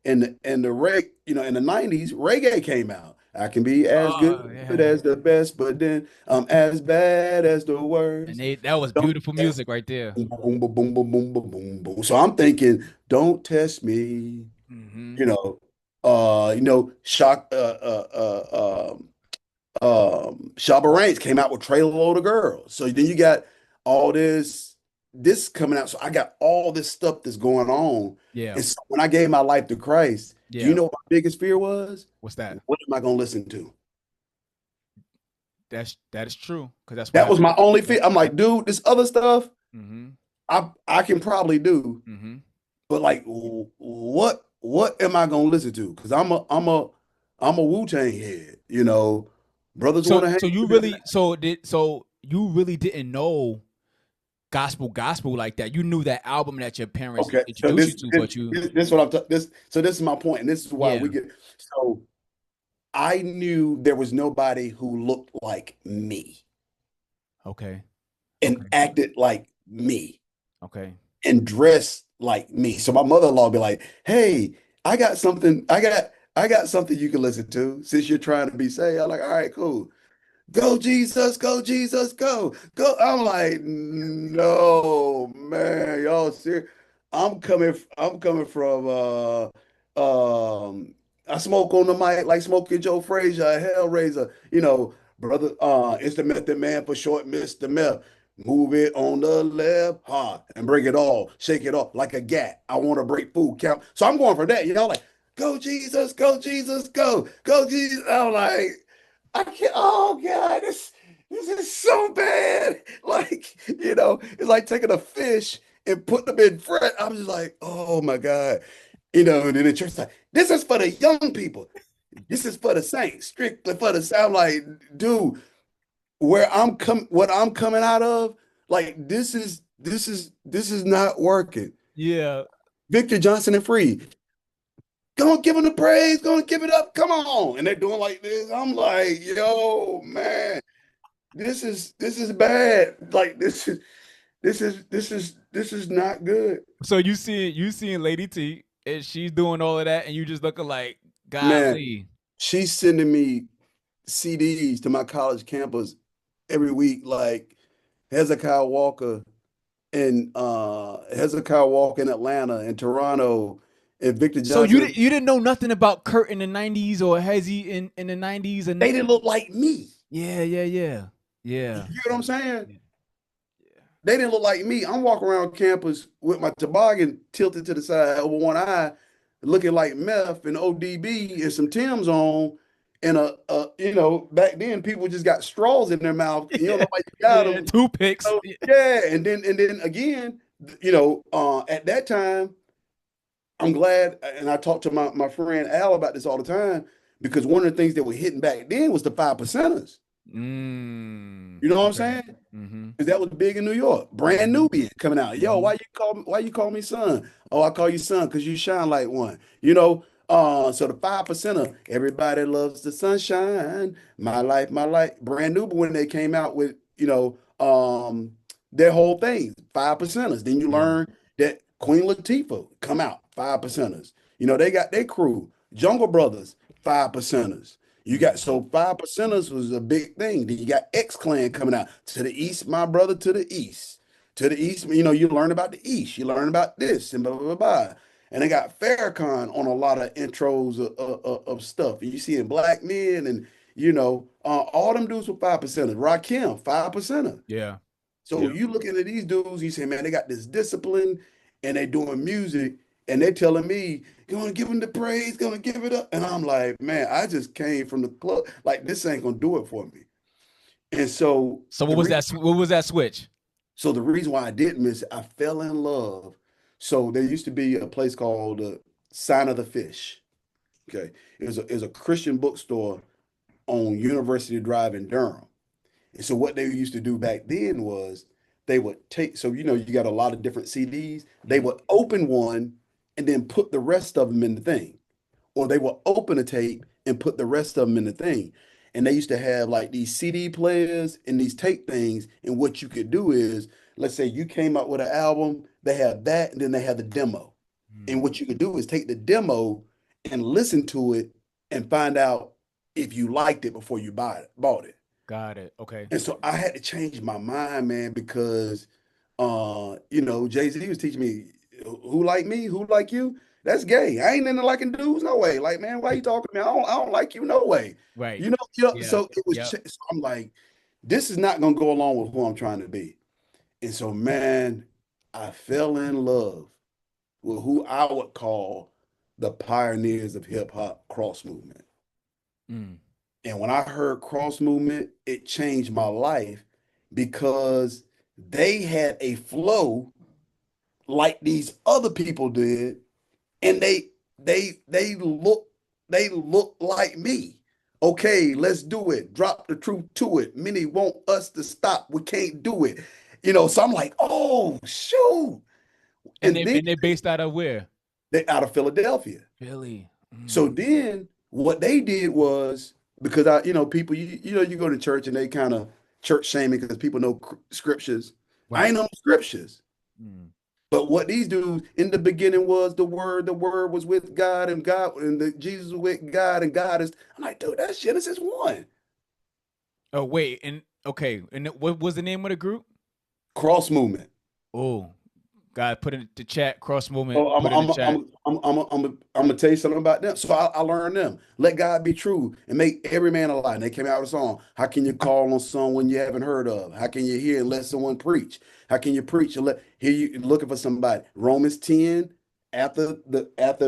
Speaker 3: in the 90s, reggae came out. I can be as
Speaker 1: Oh
Speaker 3: good
Speaker 1: yeah.
Speaker 3: as the best, but then I'm as bad as the
Speaker 1: And
Speaker 3: worst.
Speaker 1: that was
Speaker 3: Don't
Speaker 1: beautiful
Speaker 3: test
Speaker 1: music right there.
Speaker 3: boom, boom, boom, boom, boom, boom, boom, boom, boom. So I'm thinking, don't test me,
Speaker 1: Hmm.
Speaker 3: you know. Shock Shabba Ranks came out with Trailer Load of Girls. So then you got all this coming out. So I got all this stuff that's going on.
Speaker 1: Yeah.
Speaker 3: And so when I gave my life to Christ, do you
Speaker 1: Yeah.
Speaker 3: know what my biggest fear was?
Speaker 1: What's that?
Speaker 3: What am I going to listen to?
Speaker 1: That is true because that's what
Speaker 3: That was
Speaker 1: happened.
Speaker 3: my only fear.
Speaker 1: That,
Speaker 3: I'm
Speaker 1: that,
Speaker 3: like, dude, this other stuff
Speaker 1: mm-hmm.
Speaker 3: I can probably do,
Speaker 1: Mm-hmm.
Speaker 3: but like, what am I going to listen to? Because I'm a Wu-Tang head. Brothers
Speaker 1: So
Speaker 3: want to hang
Speaker 1: so you
Speaker 3: together.
Speaker 1: really so you really didn't know gospel like that. You knew that album that your parents
Speaker 3: Okay, so
Speaker 1: introduced you
Speaker 3: this
Speaker 1: to,
Speaker 3: this
Speaker 1: but you
Speaker 3: this, this what I'm this so this is my point, and this is why
Speaker 1: yeah.
Speaker 3: we get so I knew there was nobody who looked like me
Speaker 1: Okay.
Speaker 3: and
Speaker 1: Okay.
Speaker 3: acted like me
Speaker 1: Okay.
Speaker 3: and dressed like me. So my mother-in-law would be like, "Hey, I got something you can listen to since you're trying to be saved." I'm like, "All right, cool. Go Jesus, go, go." I'm like, no, man, y'all serious. I'm coming from um I smoke on the mic like Smoking Joe Frazier, a Hellraiser. Brother, it's the Method Man for short, Mr. Meth. Move it on the left, hard, and bring it all. Shake it off like a gat. I want to break food count. So I'm going for that. Like, go Jesus, go Jesus, go Jesus. I'm like, I can't. Oh God, this is so bad. Like, it's like taking a fish and putting them in front. I'm just like, oh my God. And then the church is like, this is for the young people. This is for the saints, strictly for the sound. Like, dude, what I'm coming out of, like this is not working.
Speaker 1: Yeah.
Speaker 3: Victor Johnson and Free, gonna give him the praise, gonna give it up. Come on. And they're doing like this. I'm like, yo, man, this is bad. Like this is not good.
Speaker 1: So you seeing Lady T and she's doing all of that, and you just looking like,
Speaker 3: Man,
Speaker 1: golly.
Speaker 3: she's sending me CDs to my college campus every week, like Hezekiah Walker Hezekiah Walker in Atlanta and Toronto and Victor
Speaker 1: So you
Speaker 3: Johnson.
Speaker 1: didn't you didn't know nothing about Kurt in the '90s or Hezzy in the '90s, and
Speaker 3: They didn't look like me.
Speaker 1: yeah, yeah, yeah, yeah,
Speaker 3: You get what I'm saying?
Speaker 1: yeah,
Speaker 3: They didn't look like me. I'm walking around campus with my toboggan tilted to the side over one eye, looking like meth and ODB and some Tim's on. And back then people just got straws in their mouth. You don't know
Speaker 1: yeah,
Speaker 3: why you got
Speaker 1: yeah.
Speaker 3: them.
Speaker 1: Toothpicks.
Speaker 3: Yeah, and then again, at that time, I'm glad, and I talk to my friend Al about this all the time because one of the things that were hitting back then was the five percenters. You know what I'm
Speaker 1: Okay.
Speaker 3: saying?
Speaker 1: Mm-hmm.
Speaker 3: Because that was big in New York. Brand
Speaker 1: Mm-hmm.
Speaker 3: Nubian coming out. Yo,
Speaker 1: Mm-hmm.
Speaker 3: why you call me son? Oh, I call you son because you shine like one. So the five percenter, everybody loves the sunshine. My life. Brand Nubian when they came out with, their whole thing, five percenters. Then you
Speaker 1: Yeah.
Speaker 3: learn that Queen Latifah come out, five percenters. They got their crew. Jungle Brothers, five percenters. You got
Speaker 1: Mm-hmm.
Speaker 3: so five percenters was a big thing. Then you got X Clan coming out to the east, my brother to the east. To the east, you learn about the east, you learn about this and blah blah blah. Blah. And they got Farrakhan on a lot of intros of stuff. And you see in Black Men and all them dudes were five percenters. Rakim, five percenter.
Speaker 1: Yeah.
Speaker 3: So
Speaker 1: Yeah.
Speaker 3: you looking at these dudes, you say, man, they got this discipline and they doing music and they telling me, gonna give them the praise, gonna give it up. And I'm like, man, I just came from the club. Like this ain't gonna do it for me. And so
Speaker 1: So what
Speaker 3: the
Speaker 1: was
Speaker 3: reason
Speaker 1: that? What was that switch?
Speaker 3: so the reason why I did miss it, I fell in love. So there used to be a place called the Sign of the Fish. Okay. It was a Christian bookstore on University Drive in Durham. And so what they used to do back then was they would take, so you got a lot of different CDs. They
Speaker 1: Mm-hmm.
Speaker 3: would open one and then put the rest of them in the thing. Or they would open a tape and put the rest of them in the thing. And they used to have like these CD players and these tape things. And what you could do is, let's say you came out with an album, they have that, and then they have the demo. And what you could do is take the demo and listen to it and find out if you liked it before you bought it.
Speaker 1: Got it. Okay.
Speaker 3: And so I had to change my mind, man, because Jay-Z was teaching me who like me, who like you. That's gay. I ain't into liking dudes, no way. Like, man, why you talking to me? I don't like you, no way.
Speaker 1: Right. Yeah.
Speaker 3: So it was.
Speaker 1: Yep.
Speaker 3: So I'm like, this is not gonna go along with who I'm trying to be. And so, man, I fell in love with who I would call the pioneers of hip hop cross movement.
Speaker 1: Mm.
Speaker 3: And when I heard cross movement, it changed my life because they had a flow like these other people did, and they look like me. Okay, let's do it. Drop the truth to it. Many want us to stop. We can't do it. So I'm like, oh shoot.
Speaker 1: And
Speaker 3: And
Speaker 1: they
Speaker 3: then
Speaker 1: and they based out of where?
Speaker 3: they out of Philadelphia.
Speaker 1: Philly.
Speaker 3: So
Speaker 1: Mm.
Speaker 3: then what they did was because people you go to church and they kind of church shaming because people know scriptures. I
Speaker 1: Right.
Speaker 3: ain't know scriptures.
Speaker 1: Mm.
Speaker 3: But what these dudes in the beginning was the word was with God and God and Jesus was with God and God is. I'm like, dude, that's Genesis 1.
Speaker 1: Oh wait, and okay, and what was the name of the group?
Speaker 3: Cross movement.
Speaker 1: Oh, God, put it in the chat. Cross movement.
Speaker 3: Oh, I'm
Speaker 1: Put it in
Speaker 3: I'm
Speaker 1: the chat.
Speaker 3: I'm gonna tell you something about them. So I learned them. Let God be true and make every man a lie. And they came out with a song. How can you call on someone you haven't heard of? How can you hear and let someone preach? How can you preach and let hear you looking for somebody? Romans 10, after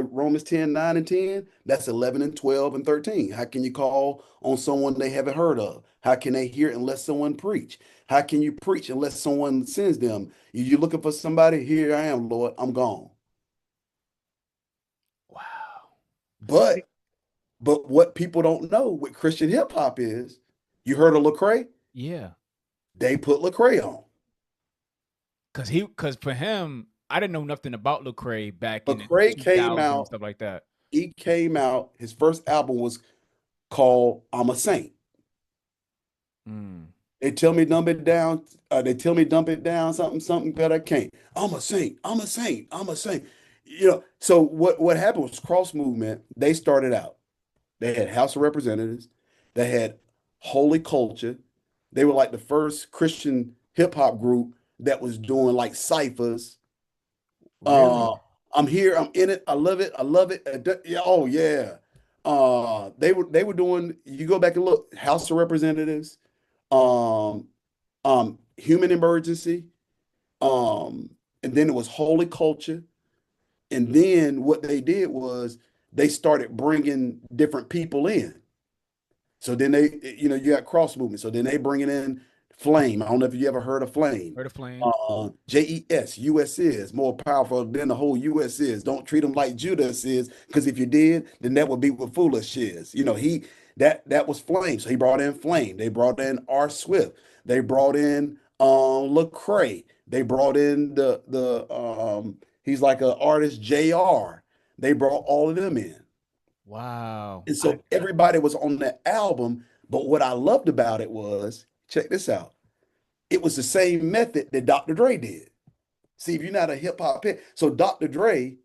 Speaker 3: Romans 10, 9 and 10, that's 11 and 12 and 13. How can you call on someone they haven't heard of? How can they hear unless someone preach? How can you preach unless someone sends them? You looking for somebody? Here I am, Lord. I'm gone.
Speaker 1: Wow.
Speaker 3: But what people don't know with Christian hip hop is, you heard of Lecrae?
Speaker 1: Yeah.
Speaker 3: They put Lecrae on.
Speaker 1: Cause for him, I didn't know nothing about Lecrae back in the
Speaker 3: Lecrae came
Speaker 1: 2000s and
Speaker 3: out.
Speaker 1: stuff like that.
Speaker 3: He came out. His first album was called "I'm a Saint."
Speaker 1: Mm.
Speaker 3: They tell me dump it down. They tell me dump it down. Something that I can't. I'm a saint. I'm a saint. I'm a saint. So what happened was cross movement. They started out. They had House of Representatives. They had Holy Culture. They were like the first Christian hip hop group that was doing like ciphers. Uh,
Speaker 1: Really?
Speaker 3: I'm here. I'm in it. I love it. I love it. Yeah, oh yeah. They were doing. You go back and look. House of Representatives. Um, Human Emergency. Um, and then it was Holy Culture. And then what they did was they started bringing different people in. So then you got cross movement. So then they bringing in Flame. I don't know if you ever heard of Flame.
Speaker 1: Heard of Flame?
Speaker 3: JES, US is more powerful than the whole US is. Don't treat them like Judas is, because if you did, then that would be what foolish is. That was Flame. So he brought in Flame. They brought in R. Swift. They brought in Lecrae. They brought in the he's like an artist, JR. They brought all of them in.
Speaker 1: Wow.
Speaker 3: And
Speaker 1: I
Speaker 3: so everybody was on that album. But what I loved about it was, check this out. It was the same method that Dr. Dre did. See, if you're not a hip hop head, so Dr. Dre,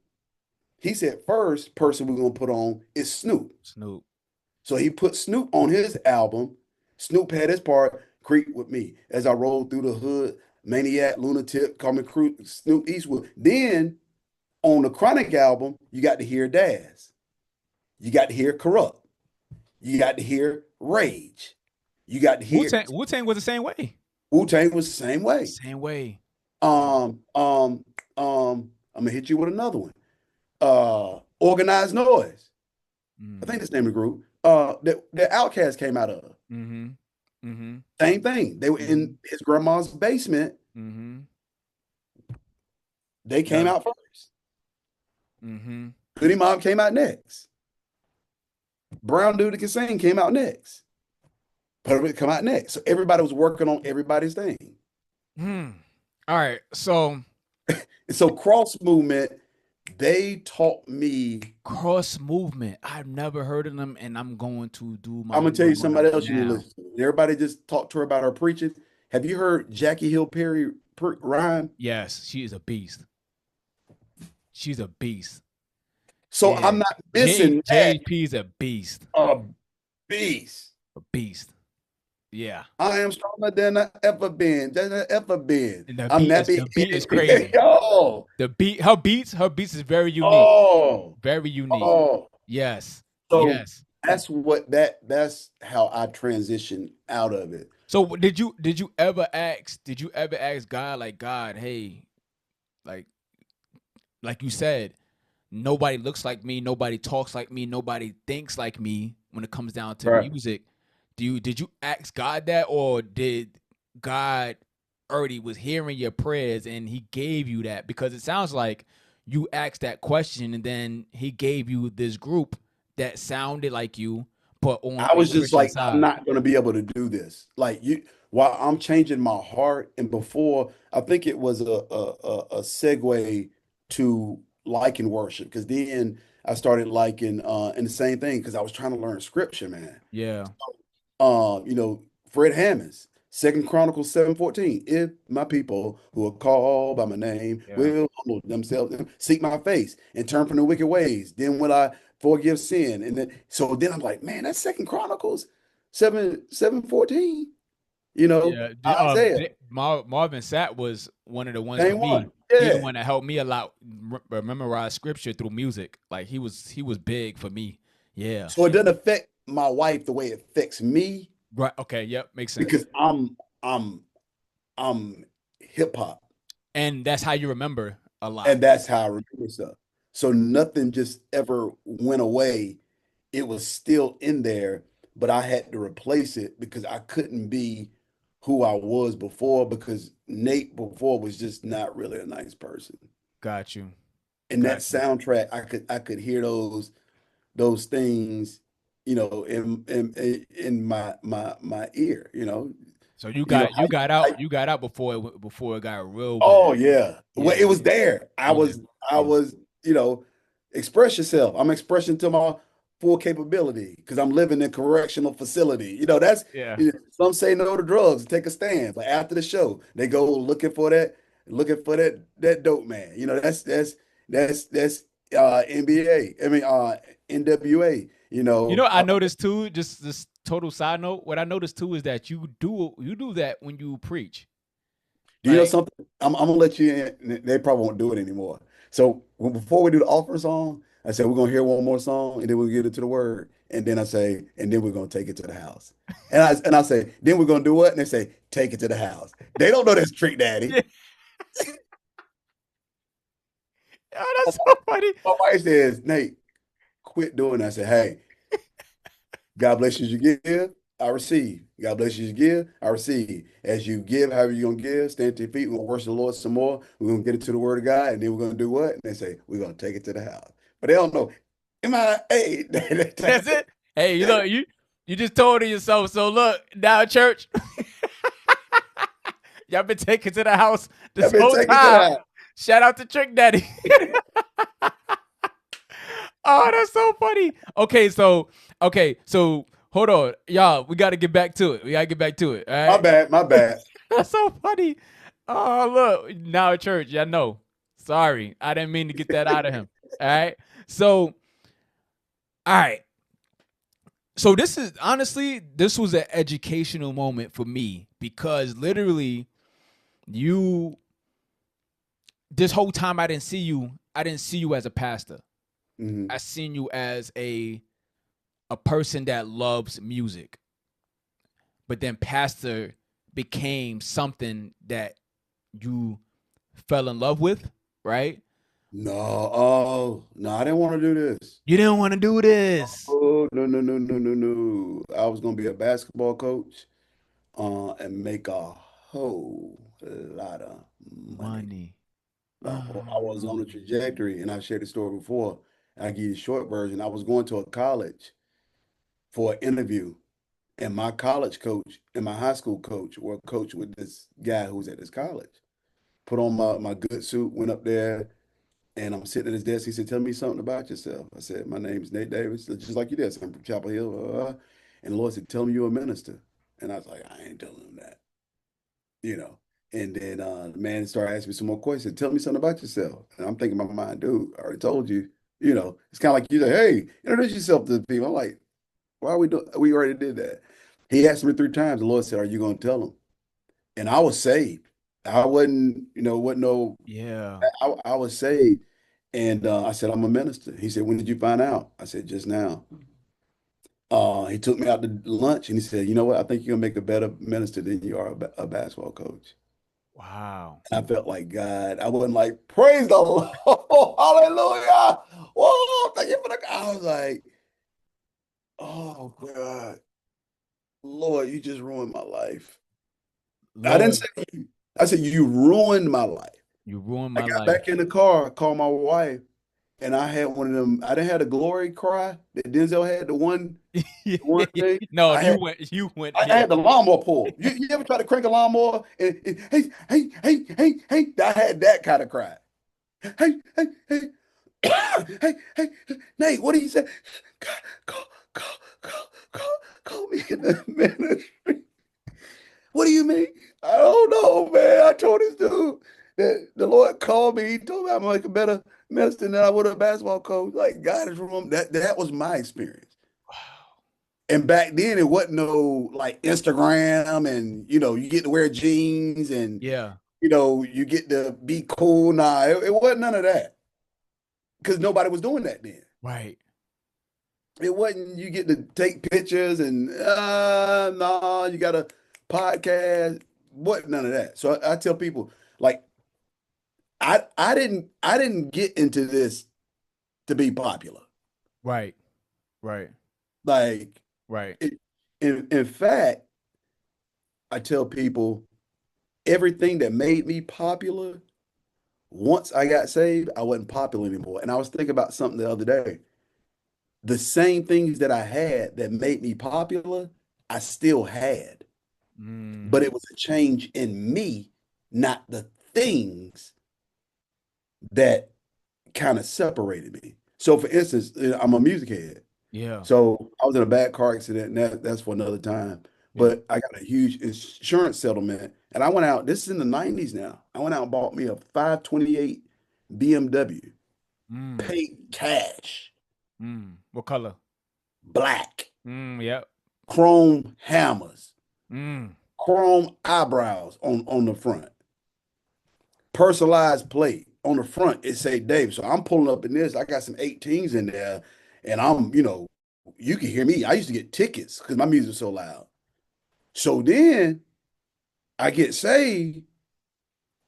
Speaker 3: he said first person we're gonna put on is Snoop.
Speaker 1: Snoop.
Speaker 3: So he put Snoop on his album. Snoop had his part, Creep with Me, as I rolled through the hood, Maniac, Lunatic, Call Me Snoop Eastwood. Then on the Chronic album, you got to hear Daz. You got to hear Corrupt. You got to hear Rage. You got to
Speaker 1: Wu
Speaker 3: hear
Speaker 1: Tang. Wu Tang was the same way.
Speaker 3: Wu-Tang was the same way.
Speaker 1: Same way.
Speaker 3: Um, um, I'm gonna hit you with another one. Organized Noise. I
Speaker 1: Mm.
Speaker 3: think that's the name of the group. The Outcast came out of.
Speaker 1: Mm-hmm. Mm-hmm.
Speaker 3: Same thing. They were
Speaker 1: Mm-hmm.
Speaker 3: in his grandma's basement.
Speaker 1: Mm-hmm.
Speaker 3: They came
Speaker 1: Yeah.
Speaker 3: out first.
Speaker 1: Mm-hmm.
Speaker 3: Goody Mob came out next. Brown Dude That Can Sing came out next. Put come out next. So everybody was working on everybody's thing.
Speaker 1: Hmm. All right. So
Speaker 3: And so cross movement, they taught me.
Speaker 1: cross movement. I've never heard of them, and I'm going to do my
Speaker 3: I'm gonna tell you
Speaker 1: homework on them
Speaker 3: somebody else you need to
Speaker 1: now.
Speaker 3: listen to. Everybody just talked to her about her preaching. Have you heard Jackie Hill Perry rhyme?
Speaker 1: Yes, she is a beast. She's a beast.
Speaker 3: So
Speaker 1: Yeah.
Speaker 3: I'm not missing that.
Speaker 1: JP is a beast.
Speaker 3: A beast.
Speaker 1: A beast. Yeah.
Speaker 3: I am stronger than I ever been. Than I ever been.
Speaker 1: And the
Speaker 3: I'm
Speaker 1: beat is
Speaker 3: nappy
Speaker 1: the beat is
Speaker 3: headed.
Speaker 1: crazy.
Speaker 3: Oh,
Speaker 1: Her beats is very unique.
Speaker 3: oh,
Speaker 1: Very unique.
Speaker 3: oh.
Speaker 1: Yes.
Speaker 3: So
Speaker 1: Yes.
Speaker 3: that's how I transitioned out of it.
Speaker 1: So did you ever ask God, like, God, hey, like you said, nobody looks like me, nobody talks like me, nobody thinks like me when it comes down to
Speaker 3: Right.
Speaker 1: music. Did you ask God that, or did God already was hearing your prayers and he gave you that? Because it sounds like you asked that question and then he gave you this group that sounded like you, but on
Speaker 3: I
Speaker 1: a
Speaker 3: was just
Speaker 1: Christian
Speaker 3: like, I'm
Speaker 1: side.
Speaker 3: not going to be able to do this. Like while I'm changing my heart, and before, I think it was a segue to liking worship, because then I started liking, and the same thing because I was trying to learn scripture, man.
Speaker 1: Yeah.
Speaker 3: Fred Hammond's Second Chronicles 7:14. If my people who are called by my name
Speaker 1: Yeah.
Speaker 3: will humble themselves and seek my face and turn from the wicked ways, then will I forgive sin. And then I'm like, man, that's Second Chronicles 7:14. You know,
Speaker 1: Yeah,
Speaker 3: Isaiah,
Speaker 1: Marvin Sapp was one of the ones for
Speaker 3: same
Speaker 1: me.
Speaker 3: one.
Speaker 1: He the
Speaker 3: Yeah.
Speaker 1: one that helped me a lot memorize scripture through music. Like he was big for me. Yeah.
Speaker 3: So it doesn't affect my wife the way it affects me
Speaker 1: Right. Okay. Yep. Makes sense.
Speaker 3: because I'm I'm hip hop.
Speaker 1: And that's how you remember a lot.
Speaker 3: And that's how I remember stuff. So nothing just ever went away. It was still in there, but I had to replace it because I couldn't be who I was before because Nate before was just not really a nice person.
Speaker 1: Got you.
Speaker 3: And that
Speaker 1: Got you.
Speaker 3: soundtrack, I could hear those things, in my ear,
Speaker 1: So
Speaker 3: how
Speaker 1: you got out before it got real
Speaker 3: Oh
Speaker 1: bad.
Speaker 3: yeah. Well,
Speaker 1: Yeah.
Speaker 3: it was there. I
Speaker 1: Yeah.
Speaker 3: was I
Speaker 1: Yeah.
Speaker 3: was, express yourself. I'm expressing to my full capability because I'm living in correctional facility. That's
Speaker 1: Yeah.
Speaker 3: some say no to drugs, take a stand. But after the show, they go looking for that dope man. That's NBA. I mean NWA,
Speaker 1: You know, I noticed too, just this total side note, what I noticed too is that you do that when you preach.
Speaker 3: Do you know
Speaker 1: Like,
Speaker 3: something? I'm gonna let you in. They probably won't do it anymore. So before we do the offering song, I said we're gonna hear one more song and then we'll get into the word. And then I say, and then we're gonna take it to the house. And I say, then we're gonna do what? And they say, take it to the house. They don't know that's Trick Daddy.
Speaker 1: yeah. Oh, that's so funny.
Speaker 3: My wife says, Nate, quit doing that. I said, hey, God bless you as you give, I receive. God bless you as you give, I receive. As you give, however you're gonna give, stand to your feet, we're gonna worship the Lord some more. We're gonna get into the word of God, and then we're gonna do what? And they say, we're gonna take it to the house. But they don't know. Am I hey
Speaker 1: That's it. Hey, you look, you just told it yourself. So look, now church, y'all been taken to the house this
Speaker 3: I've been
Speaker 1: whole
Speaker 3: taken to
Speaker 1: time.
Speaker 3: the
Speaker 1: Shout out to Trick Daddy.
Speaker 3: house.
Speaker 1: Oh, that's so funny. Okay, so hold on, y'all. We got to get back to it. We got to get back to it. All
Speaker 3: My
Speaker 1: right.
Speaker 3: bad, my bad.
Speaker 1: That's so funny. Oh, look, now at church. Yeah, no. Sorry. I didn't mean to get that out of him. All right. So, all right. So this is honestly, this was an educational moment for me because literally you this whole time I didn't see you as a pastor.
Speaker 3: Mhm.
Speaker 1: I seen you as a person that loves music. But then pastor became something that you fell in love with, right?
Speaker 3: No, oh no, I didn't want to do this.
Speaker 1: You didn't want to do this.
Speaker 3: Oh no, no, no, no, no, no. I was gonna be a basketball coach, and make a whole lot of money.
Speaker 1: Money.
Speaker 3: I was on a trajectory, and I shared the story before. I give you the short version. I was going to a college for an interview, and my college coach and my high school coach were coach with this guy who was at this college. Put on my good suit, went up there, and I'm sitting at his desk. He said, "Tell me something about yourself." I said, "My name's Nate Davis, just like you did. I'm from Chapel Hill." And the Lord said, "Tell him you're a minister." And I was like, "I ain't telling him that, you know." And then the man started asking me some more questions. Tell me something about yourself. And I'm thinking in my mind, dude, I already told you. It's kind of like you say, "Hey, introduce yourself to the people." I'm like, "Why are we doing? We already did that." He asked me 3 times. The Lord said, "Are you going to tell him?" And I was saved. I wasn't no.
Speaker 1: Yeah.
Speaker 3: I was saved. And I said, "I'm a minister." He said, "When did you find out?" I said, "Just now." He took me out to lunch and he said, "You know what? I think you're gonna make a better minister than you are a basketball coach."
Speaker 1: Wow.
Speaker 3: I felt like God. I wasn't like, "Praise the Lord, hallelujah, whoa, thank you for the." I was like, "Oh God, Lord, you just ruined my life." I didn't
Speaker 1: Lord,
Speaker 3: say you. I said you ruined my life.
Speaker 1: you ruined
Speaker 3: I
Speaker 1: my
Speaker 3: got
Speaker 1: life.
Speaker 3: back in the car, called my wife, and I had one of them. I didn't have the glory cry that Denzel had. The one thing.
Speaker 1: No,
Speaker 3: I had
Speaker 1: you went,
Speaker 3: I
Speaker 1: yeah.
Speaker 3: had the lawnmower pull. You ever try to crank a lawnmower? And hey, hey, hey, hey, hey. I had that kind of cry. Hey, hey, hey, hey, hey, Nate, what do you say? Call, call, call, call me in the ministry. What do you mean? I don't know, man. I told this dude that the Lord called me. He told me I'm like a better minister than I would a basketball coach. Like God is wrong. That was my experience.
Speaker 1: Wow.
Speaker 3: And back then it wasn't no like Instagram and you get to wear jeans and
Speaker 1: Yeah.
Speaker 3: you get to be cool. Nah, it wasn't none of that because nobody was doing that then.
Speaker 1: Right.
Speaker 3: It wasn't you get to take pictures and nah, you got a podcast. What none of that. So I tell people like I didn't get into this to be popular.
Speaker 1: Right. Right.
Speaker 3: Like
Speaker 1: Right.
Speaker 3: it, in fact, I tell people everything that made me popular, once I got saved, I wasn't popular anymore. And I was thinking about something the other day. The same things that I had that made me popular, I still had. But
Speaker 1: Mm.
Speaker 3: it was a change in me, not the things that kind of separated me. So for instance, I'm a music head.
Speaker 1: Yeah.
Speaker 3: So I was in a bad car accident, and that's for another time.
Speaker 1: Yeah.
Speaker 3: But I got a huge insurance settlement, and I went out. This is in the '90s now. I went out and bought me a 528 BMW,
Speaker 1: Mm.
Speaker 3: paid cash,
Speaker 1: What color?
Speaker 3: black,
Speaker 1: Yep.
Speaker 3: chrome hammers,
Speaker 1: Mm.
Speaker 3: chrome eyebrows on the front, personalized plate on the front. It say Dave. So I'm pulling up in this. I got some 18s in there, and you can hear me. I used to get tickets because my music was so loud. So then I get saved,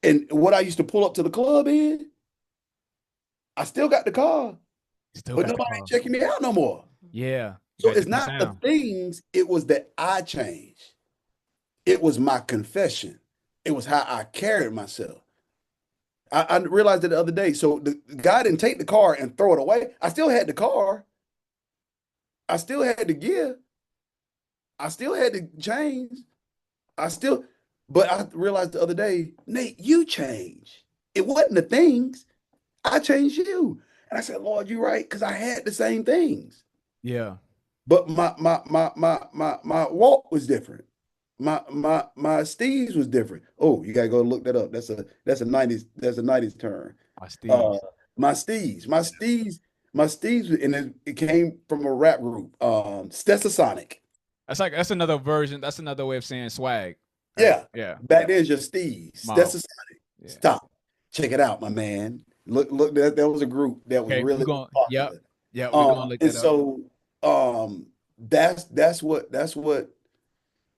Speaker 3: and what I used to pull up to the club in, I still got the car,
Speaker 1: Still
Speaker 3: but
Speaker 1: got the
Speaker 3: nobody
Speaker 1: car.
Speaker 3: checking me out no more.
Speaker 1: Yeah. You
Speaker 3: So
Speaker 1: got a
Speaker 3: it's
Speaker 1: different
Speaker 3: not the
Speaker 1: sound.
Speaker 3: things, it was that I changed. It was my confession. It was how I carried myself. I realized it the other day. So the guy didn't take the car and throw it away. I still had the car. I still had the gear. I still had the chains. But I realized the other day, Nate, you changed. It wasn't the things. I changed you. And I said, Lord, you're right, because I had the same things.
Speaker 1: Yeah.
Speaker 3: But my walk was different. My steez was different. Oh, you gotta go look that up. That's a 90s term.
Speaker 1: My
Speaker 3: Uh
Speaker 1: Steve's.
Speaker 3: my steez, and it came from a rap group, Stetsasonic.
Speaker 1: That's another version. That's another way of saying swag. Right?
Speaker 3: Yeah.
Speaker 1: Yeah.
Speaker 3: Back then just steez.
Speaker 1: Miles.
Speaker 3: Stetsasonic.
Speaker 1: Yeah.
Speaker 3: Stop. Check it out, my man. Look, that was a group that was
Speaker 1: Okay. We're
Speaker 3: really
Speaker 1: going. Yep.
Speaker 3: popular.
Speaker 1: Yeah. We're gonna look
Speaker 3: And
Speaker 1: that up.
Speaker 3: so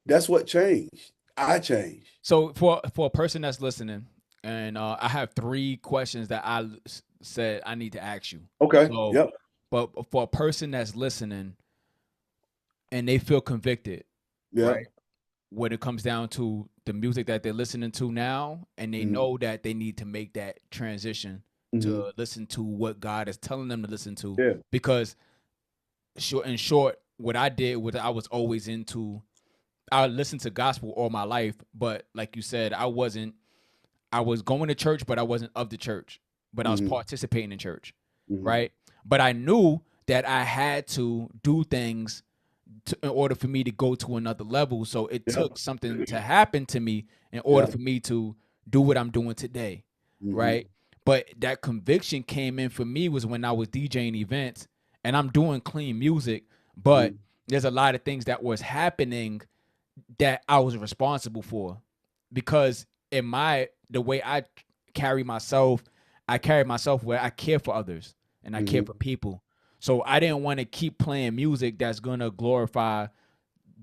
Speaker 3: that's what changed. I changed.
Speaker 1: So for a person that's listening, and I have 3 questions that said I need to ask you.
Speaker 3: Okay.
Speaker 1: So,
Speaker 3: Yep.
Speaker 1: but for a person that's listening and they feel convicted,
Speaker 3: Yep.
Speaker 1: right? When it comes down to the music that they're listening to now, and they
Speaker 3: Mhm.
Speaker 1: know that they need to make that transition
Speaker 3: Mhm.
Speaker 1: to listen to what God is telling them to listen to,
Speaker 3: Yeah.
Speaker 1: because in short, what I did was I listened to gospel all my life, but like you said, I was going to church, but I wasn't of the church, but I was
Speaker 3: Mhm.
Speaker 1: participating in church,
Speaker 3: Mhm.
Speaker 1: right? But I knew that I had to do things in order for me to go to another level. So it
Speaker 3: Yep.
Speaker 1: took something to happen to me in order
Speaker 3: Yep.
Speaker 1: for me to do what I'm doing today,
Speaker 3: Mhm.
Speaker 1: right? But that conviction came in for me was when I was DJing events and I'm doing clean music, but
Speaker 3: Mhm.
Speaker 1: there's a lot of things that was happening that I was responsible for, because the way I carry myself where I care for others and I care
Speaker 3: Mhm.
Speaker 1: for people. So I didn't want to keep playing music that's gonna glorify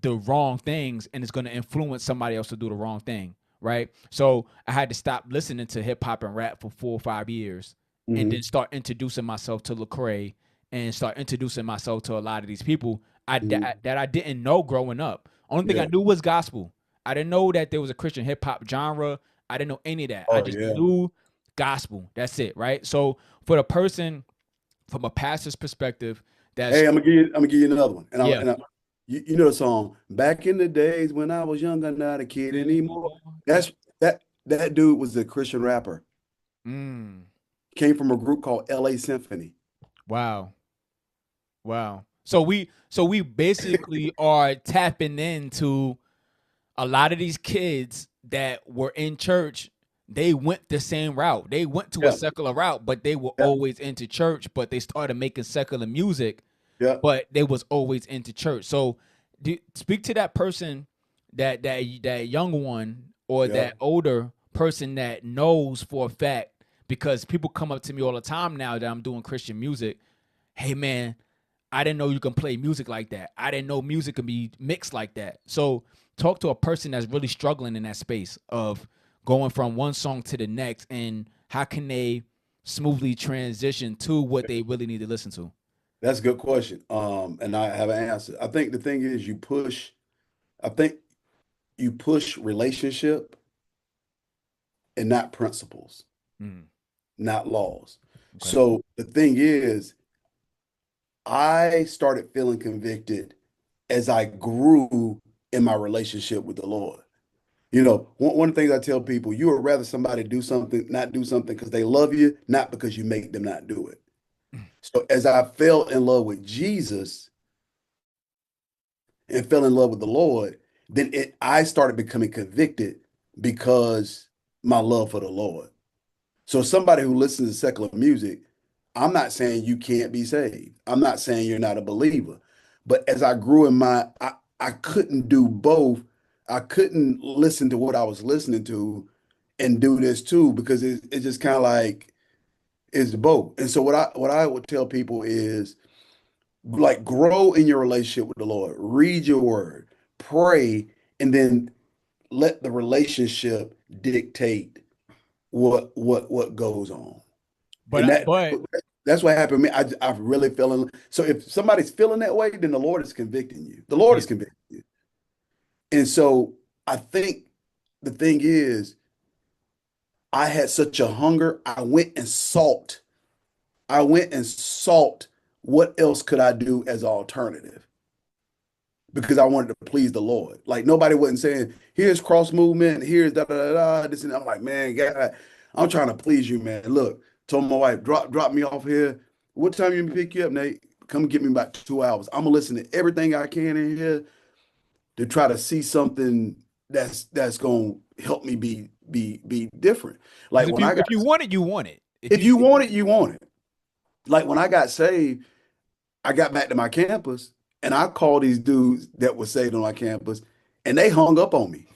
Speaker 1: the wrong things and it's gonna influence somebody else to do the wrong thing, right? So I had to stop listening to hip hop and rap for 4 or 5 years, and then
Speaker 3: Mhm.
Speaker 1: start introducing myself to Lecrae and start introducing myself to a lot of these people
Speaker 3: Mhm.
Speaker 1: that I didn't know growing up. Only thing I
Speaker 3: Yeah.
Speaker 1: knew was gospel. I didn't know that there was a Christian hip hop genre. I didn't know any of that. I
Speaker 3: Oh
Speaker 1: just
Speaker 3: yeah.
Speaker 1: knew gospel. That's it, right? So for the person from a pastor's perspective, that's
Speaker 3: Hey, I'm gonna give you another one. And I
Speaker 1: yeah.
Speaker 3: and I, you know the song "Back in the Days When I Was Younger, Not a Kid Anymore."
Speaker 1: Yeah.
Speaker 3: That dude was a Christian rapper.
Speaker 1: Mm,
Speaker 3: Came from a group called L.A. Symphony.
Speaker 1: wow. Wow. So we basically are tapping into a lot of these kids that were in church. They went the same route. They went to a
Speaker 3: Yeah.
Speaker 1: secular route, but they were
Speaker 3: Yeah.
Speaker 1: always into church, but they started making secular music,
Speaker 3: Yeah.
Speaker 1: but they was always into church. So speak to that person, that young one or
Speaker 3: Yeah.
Speaker 1: that older person that knows for a fact, because people come up to me all the time now that I'm doing Christian music. Hey man, I didn't know you can play music like that. I didn't know music can be mixed like that. So talk to a person that's really struggling in that space of going from one song to the next, and how can they smoothly transition to what they really need to listen to.
Speaker 3: That's a good question. And I have an answer. I think the thing is I think you push relationship and not principles,
Speaker 1: Mm,
Speaker 3: not laws.
Speaker 1: okay.
Speaker 3: So the thing is, I started feeling convicted as I grew in my relationship with the Lord. One of the things I tell people, you would rather somebody do something, not do something because they love you, not because you make them not do it. So as I fell in love with Jesus and fell in love with the Lord, then I started becoming convicted because my love for the Lord. So somebody who listens to secular music, I'm not saying you can't be saved. I'm not saying you're not a believer. But as I grew I couldn't do both. I couldn't listen to what I was listening to and do this too because it's just kind of like it's both. And so what I would tell people is like grow in your relationship with the Lord, read your word, pray, and then let the relationship dictate what goes on. And
Speaker 1: But
Speaker 3: that's what happened to me. I really fell in. So if somebody's feeling that way, then the Lord is convicting you. The Lord
Speaker 1: yeah.
Speaker 3: is convicting you. And so I think the thing is, I had such a hunger. I went and sought what else could I do as an alternative because I wanted to please the Lord. Like nobody wasn't saying, here's cross movement, here's da da da da. This and that. I'm like, man, God, I'm trying to please you, man. Look, told my wife, drop me off here. What time you pick you up, Nate? Come get me about 2 hours. I'm gonna listen to everything I can in here to try to see something that's gonna help me be different.
Speaker 1: Because
Speaker 3: Like when I got,
Speaker 1: if you want it, you want it.
Speaker 3: if you want it, you want it. Like when I got saved, I got back to my campus and I called these dudes that were saved on my campus and they hung up on me.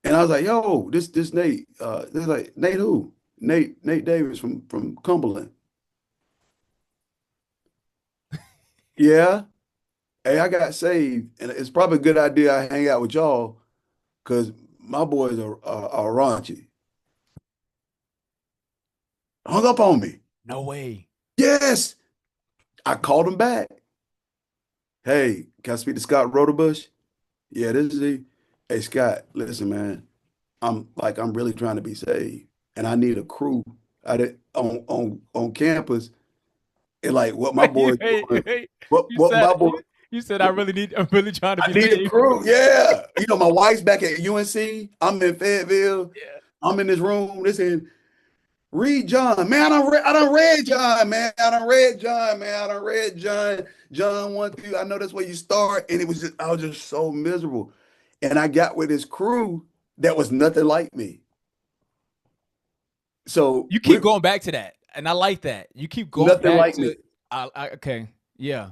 Speaker 3: And I was like, yo, this Nate. They're like, Nate who? Nate Davis from Cumberland. Yeah. Hey, I got saved. And it's probably a good idea I hang out with y'all because my boys are raunchy. Hung up on me.
Speaker 1: No way.
Speaker 3: Yes. I called him back. Hey, can I speak to Scott Rodebush? Yeah, this is he. Hey, Scott, listen, man. I'm really trying to be saved, and I need a crew on campus. And like what my boys doing,
Speaker 1: Wait. You
Speaker 3: what
Speaker 1: said
Speaker 3: my boy,
Speaker 1: you said I'm really trying to
Speaker 3: I
Speaker 1: be
Speaker 3: need a
Speaker 1: saved.
Speaker 3: crew. Yeah, my wife's back at UNC. I'm in Fayetteville.
Speaker 1: Yeah.
Speaker 3: I'm in this room. Listen, read John, man. I done read John, man. I done read John, man. I done read John 1 2. I know that's where you start, and I was just so miserable, and I got with this crew that was nothing like me. So
Speaker 1: You keep going back to that, and I like that. You keep going
Speaker 3: nothing
Speaker 1: back
Speaker 3: like me.
Speaker 1: to. Okay. Yeah.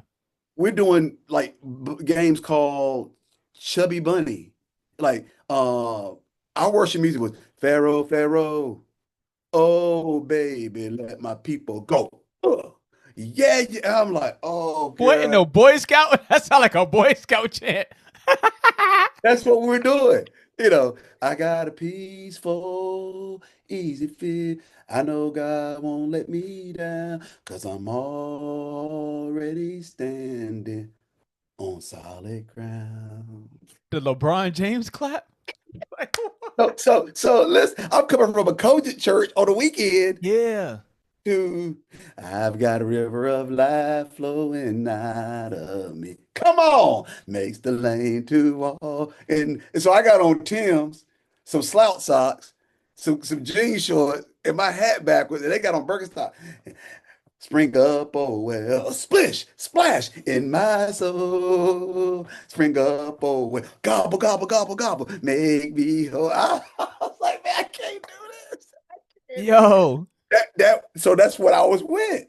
Speaker 3: We're doing like games called Chubby Bunny. Like our worship music was Pharaoh, Pharaoh. Oh baby, let my people go. Yeah, yeah. I'm like, oh
Speaker 1: Boy,
Speaker 3: God.
Speaker 1: no Boy Scout. That sound like a Boy Scout chant.
Speaker 3: That's what we're doing. I got a peaceful, easy fit. I know God won't let me down because I'm already standing on solid ground.
Speaker 1: The LeBron James clap. Like,
Speaker 3: So listen, I'm coming from a Kojic church on the weekend
Speaker 1: yeah.
Speaker 3: to I've got a river of life flowing out of me. Come on, makes the lane to walk. And so I got on Tim's, some slouch socks, some jean shorts, and my hat backwards, and they got on Birkenstock. Spring up, oh well, splish, splash in my soul. Spring up, oh well, gobble, gobble, gobble, gobble, make me whole. I was like, man, I can't do this. I can't do this.
Speaker 1: Yo.
Speaker 3: So that's what I was with.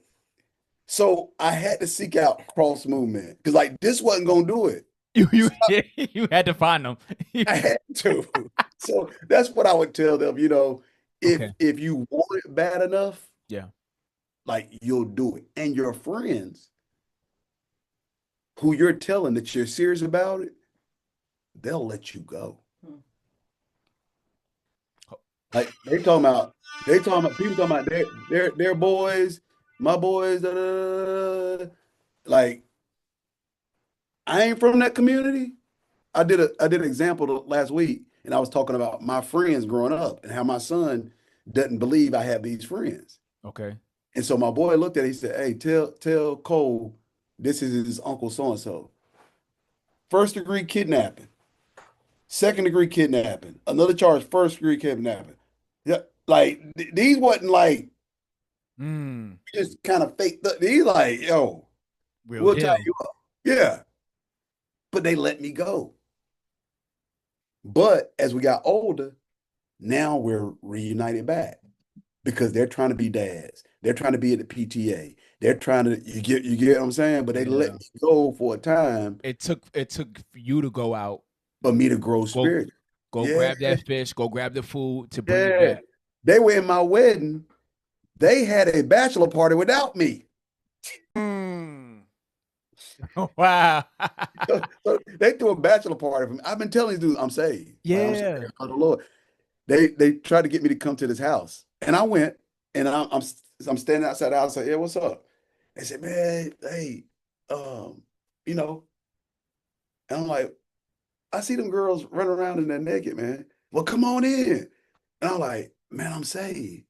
Speaker 3: So I had to seek out cross movement because like this wasn't gonna do it.
Speaker 1: You had to find them.
Speaker 3: I had to. So that's what I would tell them,
Speaker 1: Okay.
Speaker 3: if you want it bad enough,
Speaker 1: Yeah.
Speaker 3: like you'll do it. And your friends who you're telling that you're serious about it, they'll let you go. Like people talking about their boys, my boys, da, da, da, da. Like I ain't from that community. I did an example last week, and I was talking about my friends growing up and how my son doesn't believe I have these friends.
Speaker 1: Okay.
Speaker 3: And so my boy looked at it, he said, "Hey, tell Cole this is his uncle so and so. First degree kidnapping, second degree kidnapping, another charge, first degree kidnapping." Yeah, like these wasn't like
Speaker 1: Mm.
Speaker 3: just kind of fake. These like, yo,
Speaker 1: Real
Speaker 3: we'll tie
Speaker 1: deal.
Speaker 3: you up. Yeah, but they let me go. But as we got older, now we're reunited back because they're trying to be dads. They're trying to be at the PTA. They're trying to you get what I'm saying? But they let
Speaker 1: Yeah.
Speaker 3: me go for a time
Speaker 1: It took for you to go out,
Speaker 3: for me to grow
Speaker 1: go
Speaker 3: spirit.
Speaker 1: go
Speaker 3: Yeah,
Speaker 1: grab that fish, go grab the food to bring it
Speaker 3: yeah.
Speaker 1: back.
Speaker 3: They were in my wedding. They had a bachelor party without me.
Speaker 1: Mm. Wow.
Speaker 3: So they threw a bachelor party for me. I've been telling these dudes I'm saved. Like I'm saved
Speaker 1: Yeah.
Speaker 3: by the Lord. They tried to get me to come to this house, and I went, and I'm standing outside the house. I said, "Yeah, what's up?" They said, "Man, hey, um, you know," and I'm like, "I see them girls running around in there naked, man. Well, come on in." And I'm like, "Man, I'm saved."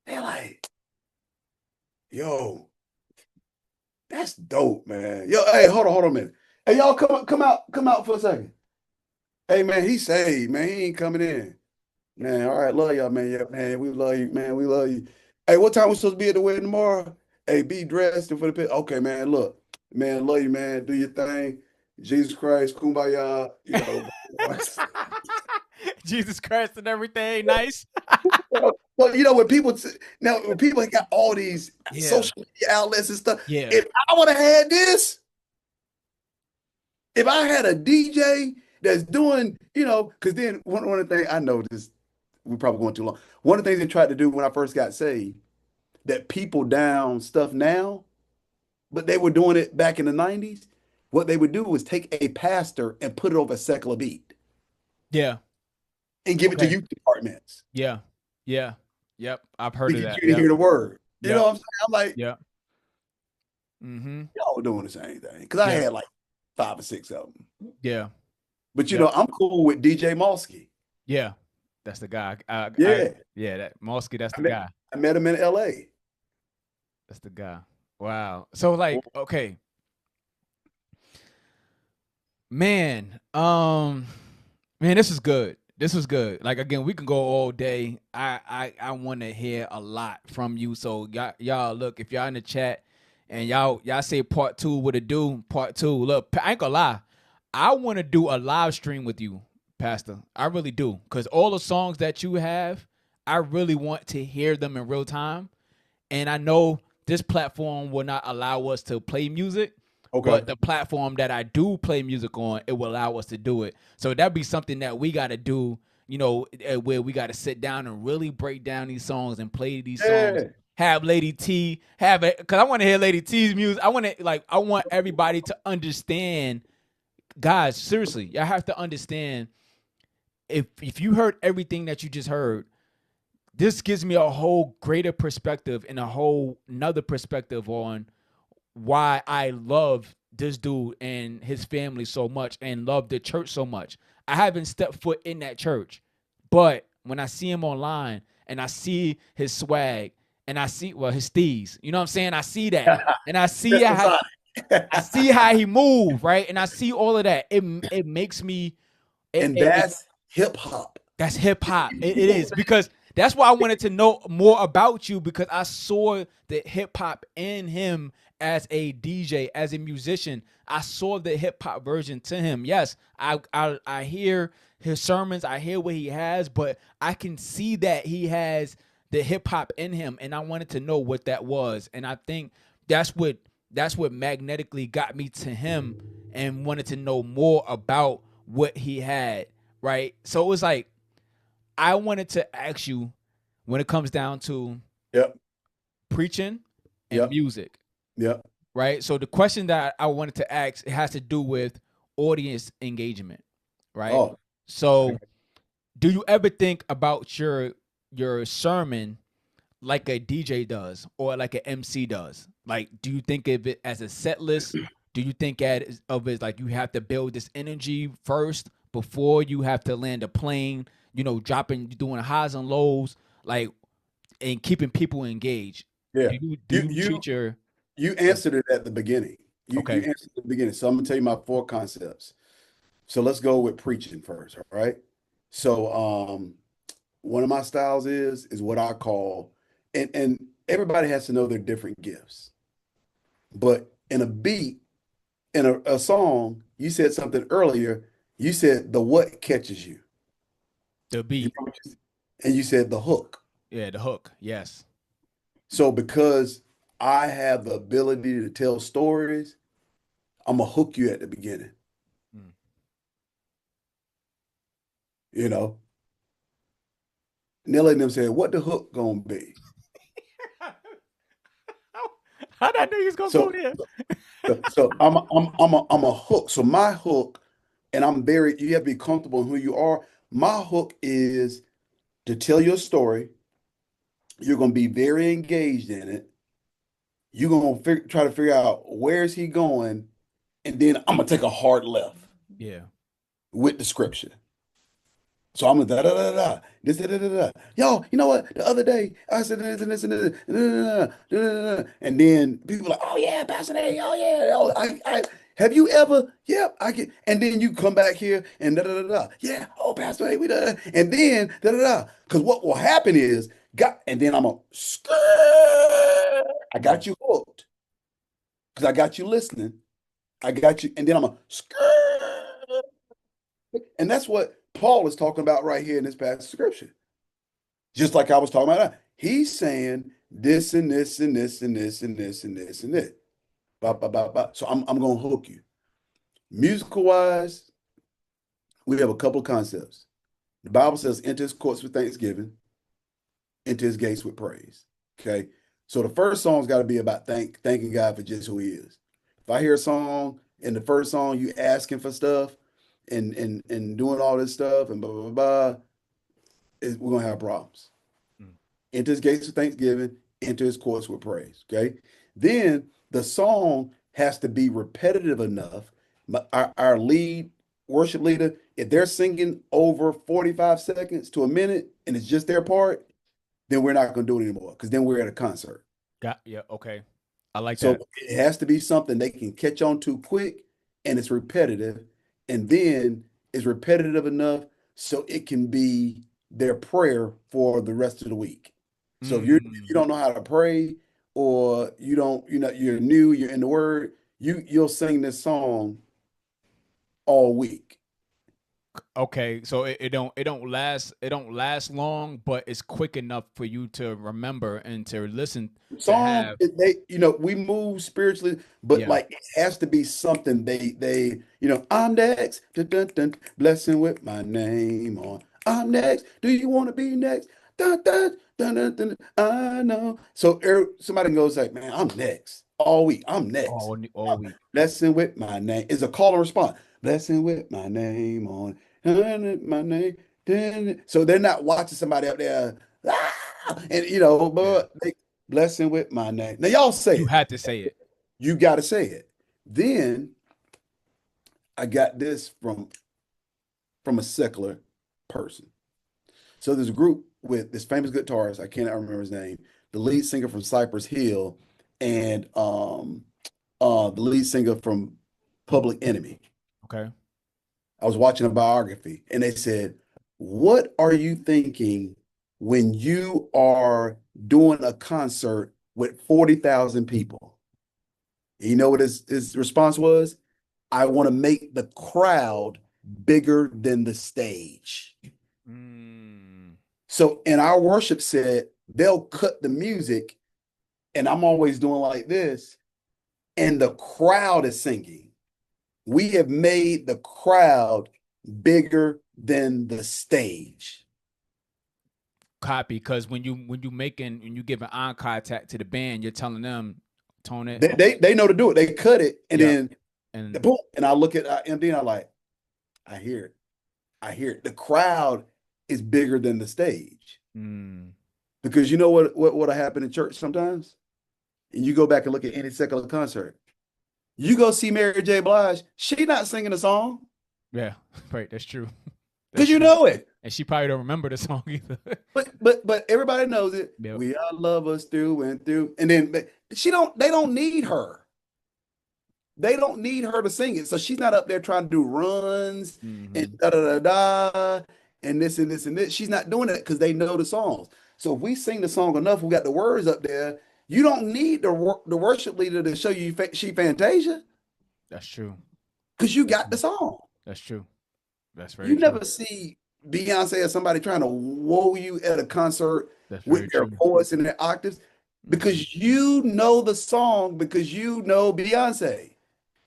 Speaker 3: They're like, "Yo, that's dope, man. Yo, hey, hold on a minute. Hey, y'all, come out for a second. Hey, man, he saved, man. He ain't coming in." Man, all right, love y'all, man. Yeah, man, we love you, man. We love you. Hey, what time we supposed to be at the wedding tomorrow? Hey, be dressed and for the pit. Okay, man. Look, man, love you, man. Do your thing. Jesus Christ, kumbaya.
Speaker 1: Jesus Christ and everything. Nice.
Speaker 3: Well, when when people got all these
Speaker 1: Yeah.
Speaker 3: social media outlets and stuff,
Speaker 1: Yeah.
Speaker 3: if I would have had this, if I had a DJ that's doing, because then one of the things I know this, we're probably going too long. One of the things they tried to do when I first got saved that people down stuff now, but they were doing it back in the 90s. What they would do was take a pastor and put it over a secular beat
Speaker 1: Yeah.
Speaker 3: and give it to
Speaker 1: Okay.
Speaker 3: youth departments
Speaker 1: Yeah. Yeah. Yep. I've heard
Speaker 3: to
Speaker 1: of
Speaker 3: get
Speaker 1: that.
Speaker 3: you to
Speaker 1: Yep.
Speaker 3: hear the word. You know
Speaker 1: Yep.
Speaker 3: what I'm saying? I'm like,
Speaker 1: Yep. Mm-hmm.
Speaker 3: y'all doing the same thing. Because I
Speaker 1: Yeah.
Speaker 3: had like 5 or 6 of them.
Speaker 1: Yeah.
Speaker 3: But
Speaker 1: Yep.
Speaker 3: I'm cool with DJ Mosky.
Speaker 1: Yeah. That's the guy.
Speaker 3: Yeah.
Speaker 1: Yeah, that Mosky, that's
Speaker 3: I
Speaker 1: the
Speaker 3: met
Speaker 1: guy.
Speaker 3: I met him in LA.
Speaker 1: That's the guy. Wow. So like, okay, man, man, this is good. This was good. Like again, we can go all day. I want to hear a lot from you. So y'all look, if y'all in the chat and y'all say part two, what it do? Part two. Look, I ain't gonna lie. I want to do a live stream with you, Pastor. I really do. Cause all the songs that you have, I really want to hear them in real time. And I know this platform will not allow us to play music,
Speaker 3: Okay.
Speaker 1: but the platform that I do play music on, it will allow us to do it. So that'd be something that we got to do, where we got to sit down and really break down these songs and play these songs.
Speaker 3: Yeah.
Speaker 1: Have Lady T have it because I want to hear Lady T's music. I want everybody to understand, guys. Seriously, y'all have to understand if you heard everything that you just heard, this gives me a whole greater perspective and a whole another perspective on why I love this dude and his family so much and love the church so much. I haven't stepped foot in that church, but when I see him online and I see his swag and I see his steez, you know what I'm saying? I see that and
Speaker 3: That's the
Speaker 1: I
Speaker 3: sign.
Speaker 1: see how he move, right? And I see all of that. It makes me
Speaker 3: And that's hip hop.
Speaker 1: that's hip hop. It is because that's why I wanted to know more about you because I saw the hip hop in him as a DJ, as a musician. I saw the hip hop version to him. Yes, I hear his sermons, I hear what he has, but I can see that he has the hip hop in him, and I wanted to know what that was. And I think that's what magnetically got me to him and wanted to know more about what he had, right? So it was like I wanted to ask you when it comes down to
Speaker 3: Yep.
Speaker 1: preaching and
Speaker 3: Yep.
Speaker 1: music,
Speaker 3: Yep.
Speaker 1: right? So the question that I wanted to ask, it has to do with audience engagement, right?
Speaker 3: Oh, I
Speaker 1: So do you ever think about your sermon like a DJ does or like an MC does? Like, do you think of it as a set list? Do you think of it like you have to build this energy first before you have to land a plane? Dropping, doing highs and lows, like, and keeping people engaged.
Speaker 3: yeah.
Speaker 1: Do you treat your
Speaker 3: You answered it at the beginning. You
Speaker 1: okay?
Speaker 3: answered at the beginning. So I'm gonna tell you my four concepts. So let's go with preaching first, all right? So one of my styles is what I call, and everybody has to know their different gifts. But in a beat, in a song, you said something earlier. You said the what catches you.
Speaker 1: The
Speaker 3: You
Speaker 1: beat,
Speaker 3: know what you- And you said the hook.
Speaker 1: yeah, the hook, yes.
Speaker 3: So because I have the ability to tell stories, I'm gonna hook you at the beginning.
Speaker 1: Mm.
Speaker 3: You know, Nelly and them said, "What the hook gonna be?"
Speaker 1: How did I know you was gonna go
Speaker 3: So,
Speaker 1: there?
Speaker 3: so I'm a hook. So my hook, and I'm very. You have to be comfortable in who you are. My hook is to tell your story. You're gonna be very engaged in it. You're gonna try to figure out where is he going, and then I'm gonna take a hard left
Speaker 1: Yeah.
Speaker 3: with the scripture. So I'm da da da da this da da da da. Yo, you know what? The other day I said this and this and this and then people like, oh yeah, Pastor A, oh yeah, oh, I have you ever? Yep, I get. And then you come back here and da da da da. Yeah, oh Pastor A, we da. And then da da da. Because what will happen is, and then I'm a I got
Speaker 1: Mm.
Speaker 3: you hooked because I got you listening. I got you, and then I'm a and that's what Paul is talking about right here in this passage of scripture. Just like I was talking about, he's saying this and this and this and this and this and this and this. Ba, ba, ba, ba. So I'm going to hook you. Musical wise, we have a couple of concepts. The Bible says, enter his courts with thanksgiving, enter his gates with praise. Okay. So the first song's got to be about thanking God for just who he is. If I hear a song in the first song, you asking for stuff and doing all this stuff and blah, blah, blah, we're going to have problems.
Speaker 1: Mm.
Speaker 3: Enter his gates with thanksgiving, enter his courts with praise. Okay. Then the song has to be repetitive enough. Our lead worship leader, if they're singing over 45 seconds to a minute and it's just their part, then we're not going to do it anymore because then we're at a concert.
Speaker 1: Yeah, okay. I like
Speaker 3: So
Speaker 1: that.
Speaker 3: it has to be something they can catch on to quick and it's repetitive. And then it's repetitive enough so it can be their prayer for the rest of the week. So if
Speaker 1: Mm.
Speaker 3: you don't know how to pray or you're new, you're in the word, you'll sing this song all week.
Speaker 1: Okay, so it don't last long, but it's quick enough for you to remember and to listen to
Speaker 3: Song
Speaker 1: have.
Speaker 3: we move spiritually, but
Speaker 1: Yeah.
Speaker 3: like it has to be something I'm next, dun, dun, dun, blessing with my name on. I'm next. Do you want to be next? Dun, dun, dun, dun, dun, I know. So somebody goes like, man, I'm next all week. I'm next.
Speaker 1: All week.
Speaker 3: Blessing with my name is a call and response. Blessing with my name on, my name. So they're not watching somebody up there, and
Speaker 1: Yeah.
Speaker 3: but blessing with my name. Now y'all say
Speaker 1: You
Speaker 3: it.
Speaker 1: had to say it.
Speaker 3: You got to say it. Then I got this from a secular person. So there's a group with this famous guitarist. I cannot remember his name. The lead singer from Cypress Hill, and the lead singer from Public Enemy.
Speaker 1: Okay.
Speaker 3: I was watching a biography, and they said, "What are you thinking when you are doing a concert with 40,000 people?" And you know what his response was? I want to make the crowd bigger than the stage.
Speaker 1: Mm.
Speaker 3: So in our worship set, they'll cut the music, and I'm always doing like this, and the crowd is singing We have made the crowd bigger than the stage.
Speaker 1: Copy, because when you give an eye contact to the band, you're telling them tone it.
Speaker 3: They know to do it. They cut it, and
Speaker 1: Yep.
Speaker 3: then
Speaker 1: And
Speaker 3: boom. And I look at MD, and I'm like, I hear it. I hear it. The crowd is bigger than the stage
Speaker 1: mm,
Speaker 3: because you know what happened in church sometimes. And you go back and look at any secular concert. You go see Mary J. Blige. She not singing a song
Speaker 1: yeah, right. That's true. That's
Speaker 3: because you
Speaker 1: true.
Speaker 3: know it.
Speaker 1: And she probably don't remember the song either.
Speaker 3: But everybody knows it.
Speaker 1: Yep.
Speaker 3: We are lovers through and through. And then she don't. They don't need her. They don't need her to sing it. So she's not up there trying to do runs and
Speaker 1: Mm-hmm.
Speaker 3: da da da da and this and this and this. She's not doing it because they know the songs. So if we sing the song enough, we got the words up there. You don't need the worship leader to show you she Fantasia
Speaker 1: That's true.
Speaker 3: because you
Speaker 1: That's
Speaker 3: got
Speaker 1: true.
Speaker 3: the song.
Speaker 1: That's true. That's very
Speaker 3: You
Speaker 1: true.
Speaker 3: never see Beyonce or somebody trying to woo you at a concert
Speaker 1: That's
Speaker 3: with
Speaker 1: very
Speaker 3: their
Speaker 1: true.
Speaker 3: voice and their octaves
Speaker 1: Mm-hmm.
Speaker 3: because you know the song because you know Beyonce.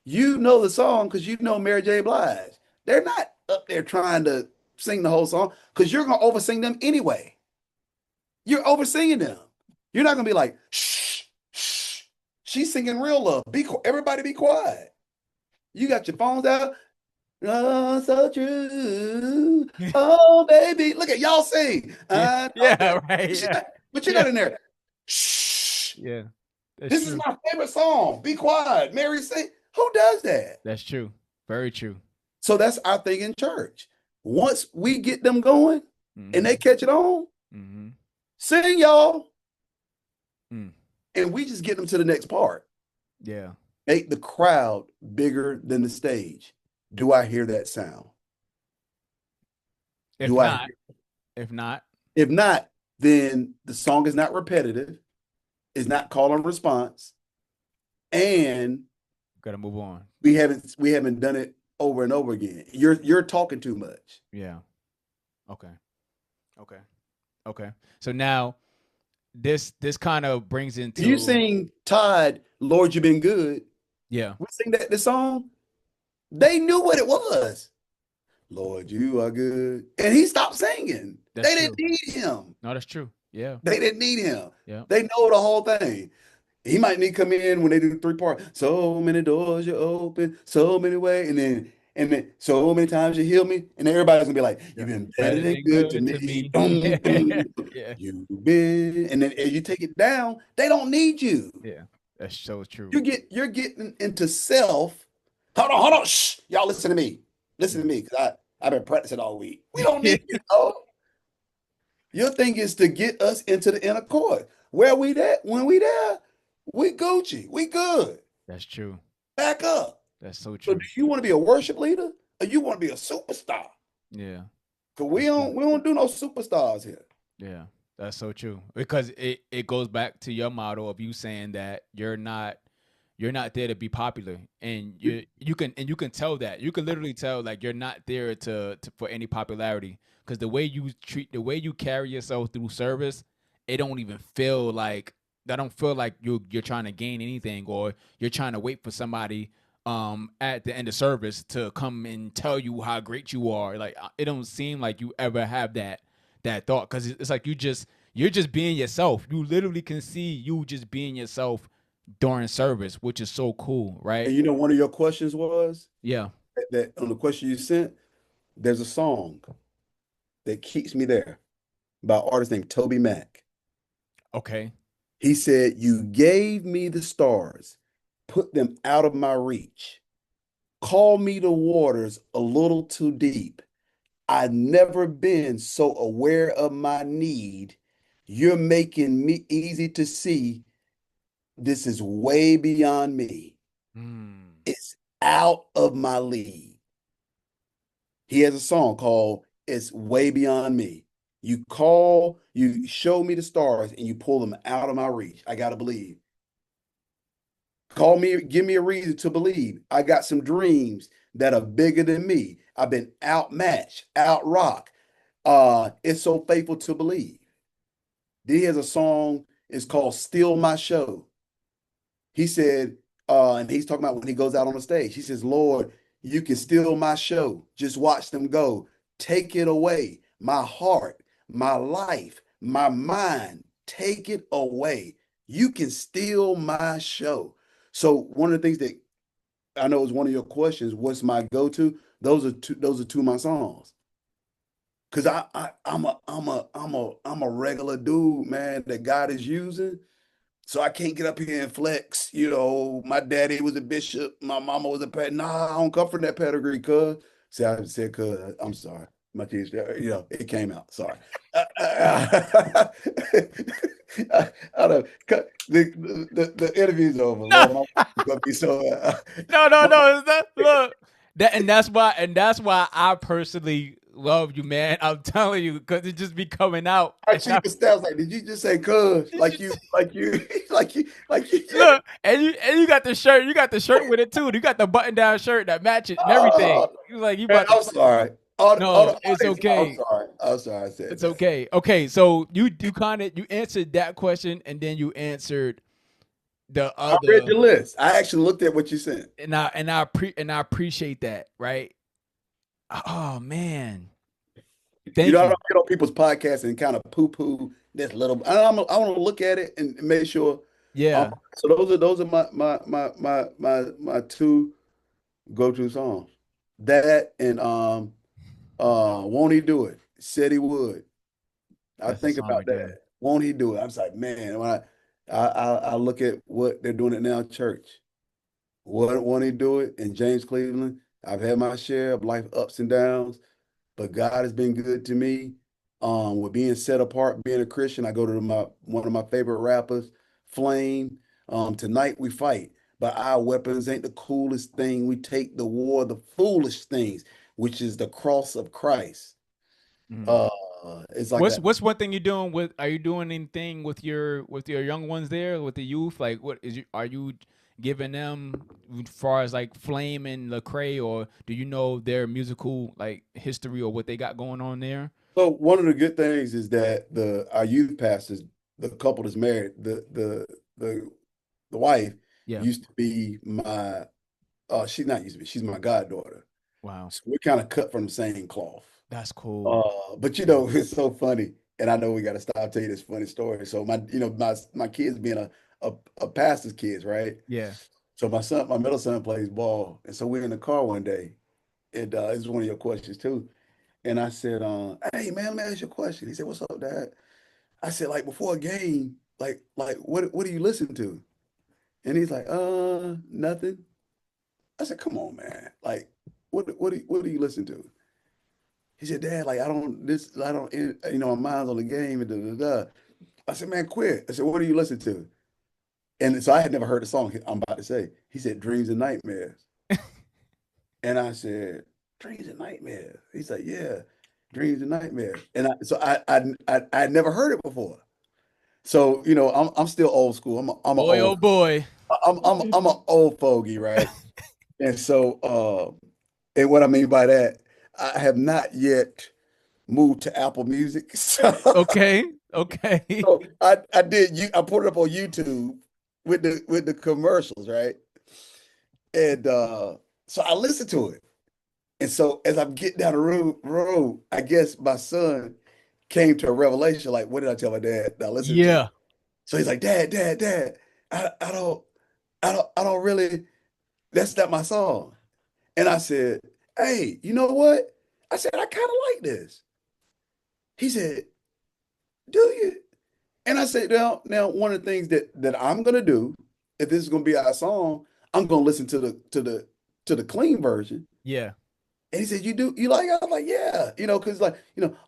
Speaker 3: You know the song because you know Mary J. Blige. They're not up there trying to sing the whole song because you're gonna oversing them anyway. You're oversinging them. You're not gonna be like, shh, shh. She's singing real love. Everybody be quiet. You got your phones out. Oh, so true. Oh, baby. Look at y'all sing.
Speaker 1: Yeah.
Speaker 3: I know
Speaker 1: Yeah.
Speaker 3: that.
Speaker 1: Right. Yeah.
Speaker 3: But you're
Speaker 1: Yeah.
Speaker 3: not in there. Shh.
Speaker 1: Yeah. That's
Speaker 3: This is
Speaker 1: true.
Speaker 3: my favorite song. Be quiet. Mary sing. Who does that?
Speaker 1: That's true. Very true.
Speaker 3: So that's our thing in church. Once we get them going and they
Speaker 1: Mm-hmm.
Speaker 3: catch it on,
Speaker 1: Mm-hmm.
Speaker 3: sing y'all,
Speaker 1: Mm.
Speaker 3: and we just get them to the next part.
Speaker 1: Yeah.
Speaker 3: Make the crowd bigger than the stage. Do I hear that sound?
Speaker 1: If
Speaker 3: Do I
Speaker 1: not,
Speaker 3: hear?
Speaker 1: if not,
Speaker 3: If not, then the song is not repetitive, is not call and response, and
Speaker 1: gotta move on.
Speaker 3: we haven't done it over and over again. You're talking too much.
Speaker 1: Yeah. Okay. Okay. Okay. So now this kind of brings
Speaker 3: You
Speaker 1: into
Speaker 3: sing Todd, Lord, you've been good.
Speaker 1: yeah.
Speaker 3: We sing that this song. They knew what it was. Lord, you are good. And he stopped singing.
Speaker 1: That's
Speaker 3: They didn't
Speaker 1: true.
Speaker 3: need him.
Speaker 1: No, that's true. Yeah.
Speaker 3: They didn't need him.
Speaker 1: Yeah.
Speaker 3: They know the whole thing. He might need to come in when they do the three part. So many doors you open, so many ways, and then so many times you heal me, and everybody's gonna be like,
Speaker 1: Yeah.
Speaker 3: "You've been better
Speaker 1: Better
Speaker 3: than
Speaker 1: than
Speaker 3: good to
Speaker 1: good to
Speaker 3: me."
Speaker 1: me.
Speaker 3: Dum, dum.
Speaker 1: Yeah.
Speaker 3: You've been, and then as you take it down, they don't need you.
Speaker 1: Yeah. That's so true.
Speaker 3: You're getting into self. Hold on, shh, y'all listen to me, listen to
Speaker 1: Mm.
Speaker 3: me, because I've been practicing all week. We don't need you. Oh, your thing is to get us into the inner court. Where we there? When we there, we Gucci. We good.
Speaker 1: That's true.
Speaker 3: Back up.
Speaker 1: That's so
Speaker 3: So do
Speaker 1: true.
Speaker 3: you want to be a worship leader or you want to be a superstar?
Speaker 1: Yeah.
Speaker 3: Because we
Speaker 1: That's true.
Speaker 3: don't we don't do no superstars here.
Speaker 1: Yeah. That's so true. Because it goes back to your motto of you saying that you're not there to be popular, and you can tell that. You can literally tell like you're not there to for any popularity, because the way you carry yourself through service, it don't even feel like that don't feel like you're trying to gain anything, or you're trying to wait for somebody at the end of service to come and tell you how great you are. Like it don't seem like you ever have that thought, because it's like you're just being yourself. You literally can see you just being yourself during service, which is so cool, right?
Speaker 3: And you know, one of your questions was
Speaker 1: Yeah.
Speaker 3: that on the question you sent, there's a song that keeps me there by an artist named Toby Mac.
Speaker 1: Okay.
Speaker 3: He said, "You gave me the stars, put them out of my reach. Call me the waters a little too deep. I've never been so aware of my need. You're making me easy to see. This is way beyond me.
Speaker 1: Mm.
Speaker 3: It's out of my league." He has a song called It's Way Beyond Me. You show me the stars and you pull them out of my reach. I gotta believe. Call me, give me a reason to believe. I got some dreams that are bigger than me. I've been outmatched, outrock. It's so faithful to believe. Then he has a song, it's called Steal My Show. He said, and he's talking about when he goes out on the stage. He says, Lord, You can steal my show. Just watch them go. Take it away. My heart, my life, my mind. Take it away. You can steal my show. So one of the things that I know is one of your questions, what's my go-to? Those are two of my songs. Cause I'm a regular dude, man, that God is using. So I can't get up here and flex. My daddy was a bishop, my mama was a pet. Nah, I don't come from that pedigree, cuz. See, I said, cuz, I'm sorry. My kids, it came out. Sorry. I don't, the interview's over,
Speaker 1: No,
Speaker 3: Lord. My wife is gonna be so.
Speaker 1: no. Look, that's why I personally love you, man. I'm telling you, because it just be coming out.
Speaker 3: I see the stats like, did you just say cuz? Like you.
Speaker 1: Look, and you got the shirt. You got the shirt with it too. You got the button down shirt that matches and everything.
Speaker 3: Oh,
Speaker 1: You like you
Speaker 3: man,
Speaker 1: about to.
Speaker 3: I'm sorry. All
Speaker 1: No,
Speaker 3: the
Speaker 1: it's
Speaker 3: audience, I'm
Speaker 1: okay.
Speaker 3: sorry. I'm sorry I said
Speaker 1: It's
Speaker 3: that.
Speaker 1: okay. Okay, so you kind of you answered that question, and then you answered the
Speaker 3: I read
Speaker 1: other,
Speaker 3: your list. I actually looked at what you sent.
Speaker 1: and I appreciate that, right? Oh man, thank
Speaker 3: I
Speaker 1: you.
Speaker 3: don't get on people's podcasts and kind of poo-poo this little. I want to look at it and make sure. Um,
Speaker 1: Yeah,
Speaker 3: so those are my two go-to songs. That and won't he do it? Said he would. I
Speaker 1: that's the
Speaker 3: think
Speaker 1: song
Speaker 3: about
Speaker 1: right there.
Speaker 3: that. Won't he do it? I was like, man, when I look at what they're doing it now, church. Won't he do it? In James Cleveland, I've had my share of life ups and downs, but God has been good to me. With being set apart, being a Christian, I go to my one of my favorite rappers, Flame. Tonight we fight, but our weapons ain't the coolest thing. We take the war, the foolish things, which is the cross of Christ.
Speaker 1: Mhm.
Speaker 3: Uh, it's like
Speaker 1: What's one thing you're doing with? Are you doing anything with your young ones there with the youth? Like, what is you? Are you giving them as far as like Flame and Lecrae, or do you know their musical like history or what they got going on there?
Speaker 3: so. One of the good things is that the our youth pastors, the couple that's married, the wife
Speaker 1: Yeah.
Speaker 3: used to be my she's not used to be, she's my goddaughter.
Speaker 1: Wow,
Speaker 3: So we're kind of cut from the same cloth.
Speaker 1: that's cool.
Speaker 3: But it's so funny, and I know we got to stop telling you this funny story. So my kids being a pastor's kids, right?
Speaker 1: Yeah.
Speaker 3: So my middle son plays ball, and so we're in the car one day, and this is one of your questions too. And I said, "Hey man, let me ask you a question." He said, "What's up, Dad?" I said, "Like before a game, like what do you listen to?" And he's like, nothing." I said, "Come on, man. Like, what do you listen to?" He said, "Dad, like I don't, my mind's on the game and da da da." I said, "Man, quit." I said, "What do you listen to?" And so I had never heard the song I'm about to say. He said, "Dreams and Nightmares." And I said, "Dreams and Nightmares." He's like, "Yeah, Dreams and Nightmares." And I had never heard it before. So, I'm still old school.
Speaker 1: Boy, oh boy.
Speaker 3: I'm an old fogey, right? And so, and what I mean by that, I have not yet moved to Apple Music.
Speaker 1: Okay. Okay.
Speaker 3: So I put it up on YouTube with the commercials, right? And so I listened to it. And so as I'm getting down the road, I guess my son came to a revelation, like, what did I tell my dad that I listened to?
Speaker 1: Yeah.
Speaker 3: So he's like, Dad, I don't really, that's not my song. And I said, hey, you know what? I said, I kind of like this. He said, do you? And I said, now one of the things that I'm gonna do, if this is gonna be our song, I'm gonna listen to the clean version.
Speaker 1: Yeah.
Speaker 3: And he said, you like it? I was like, yeah, because like,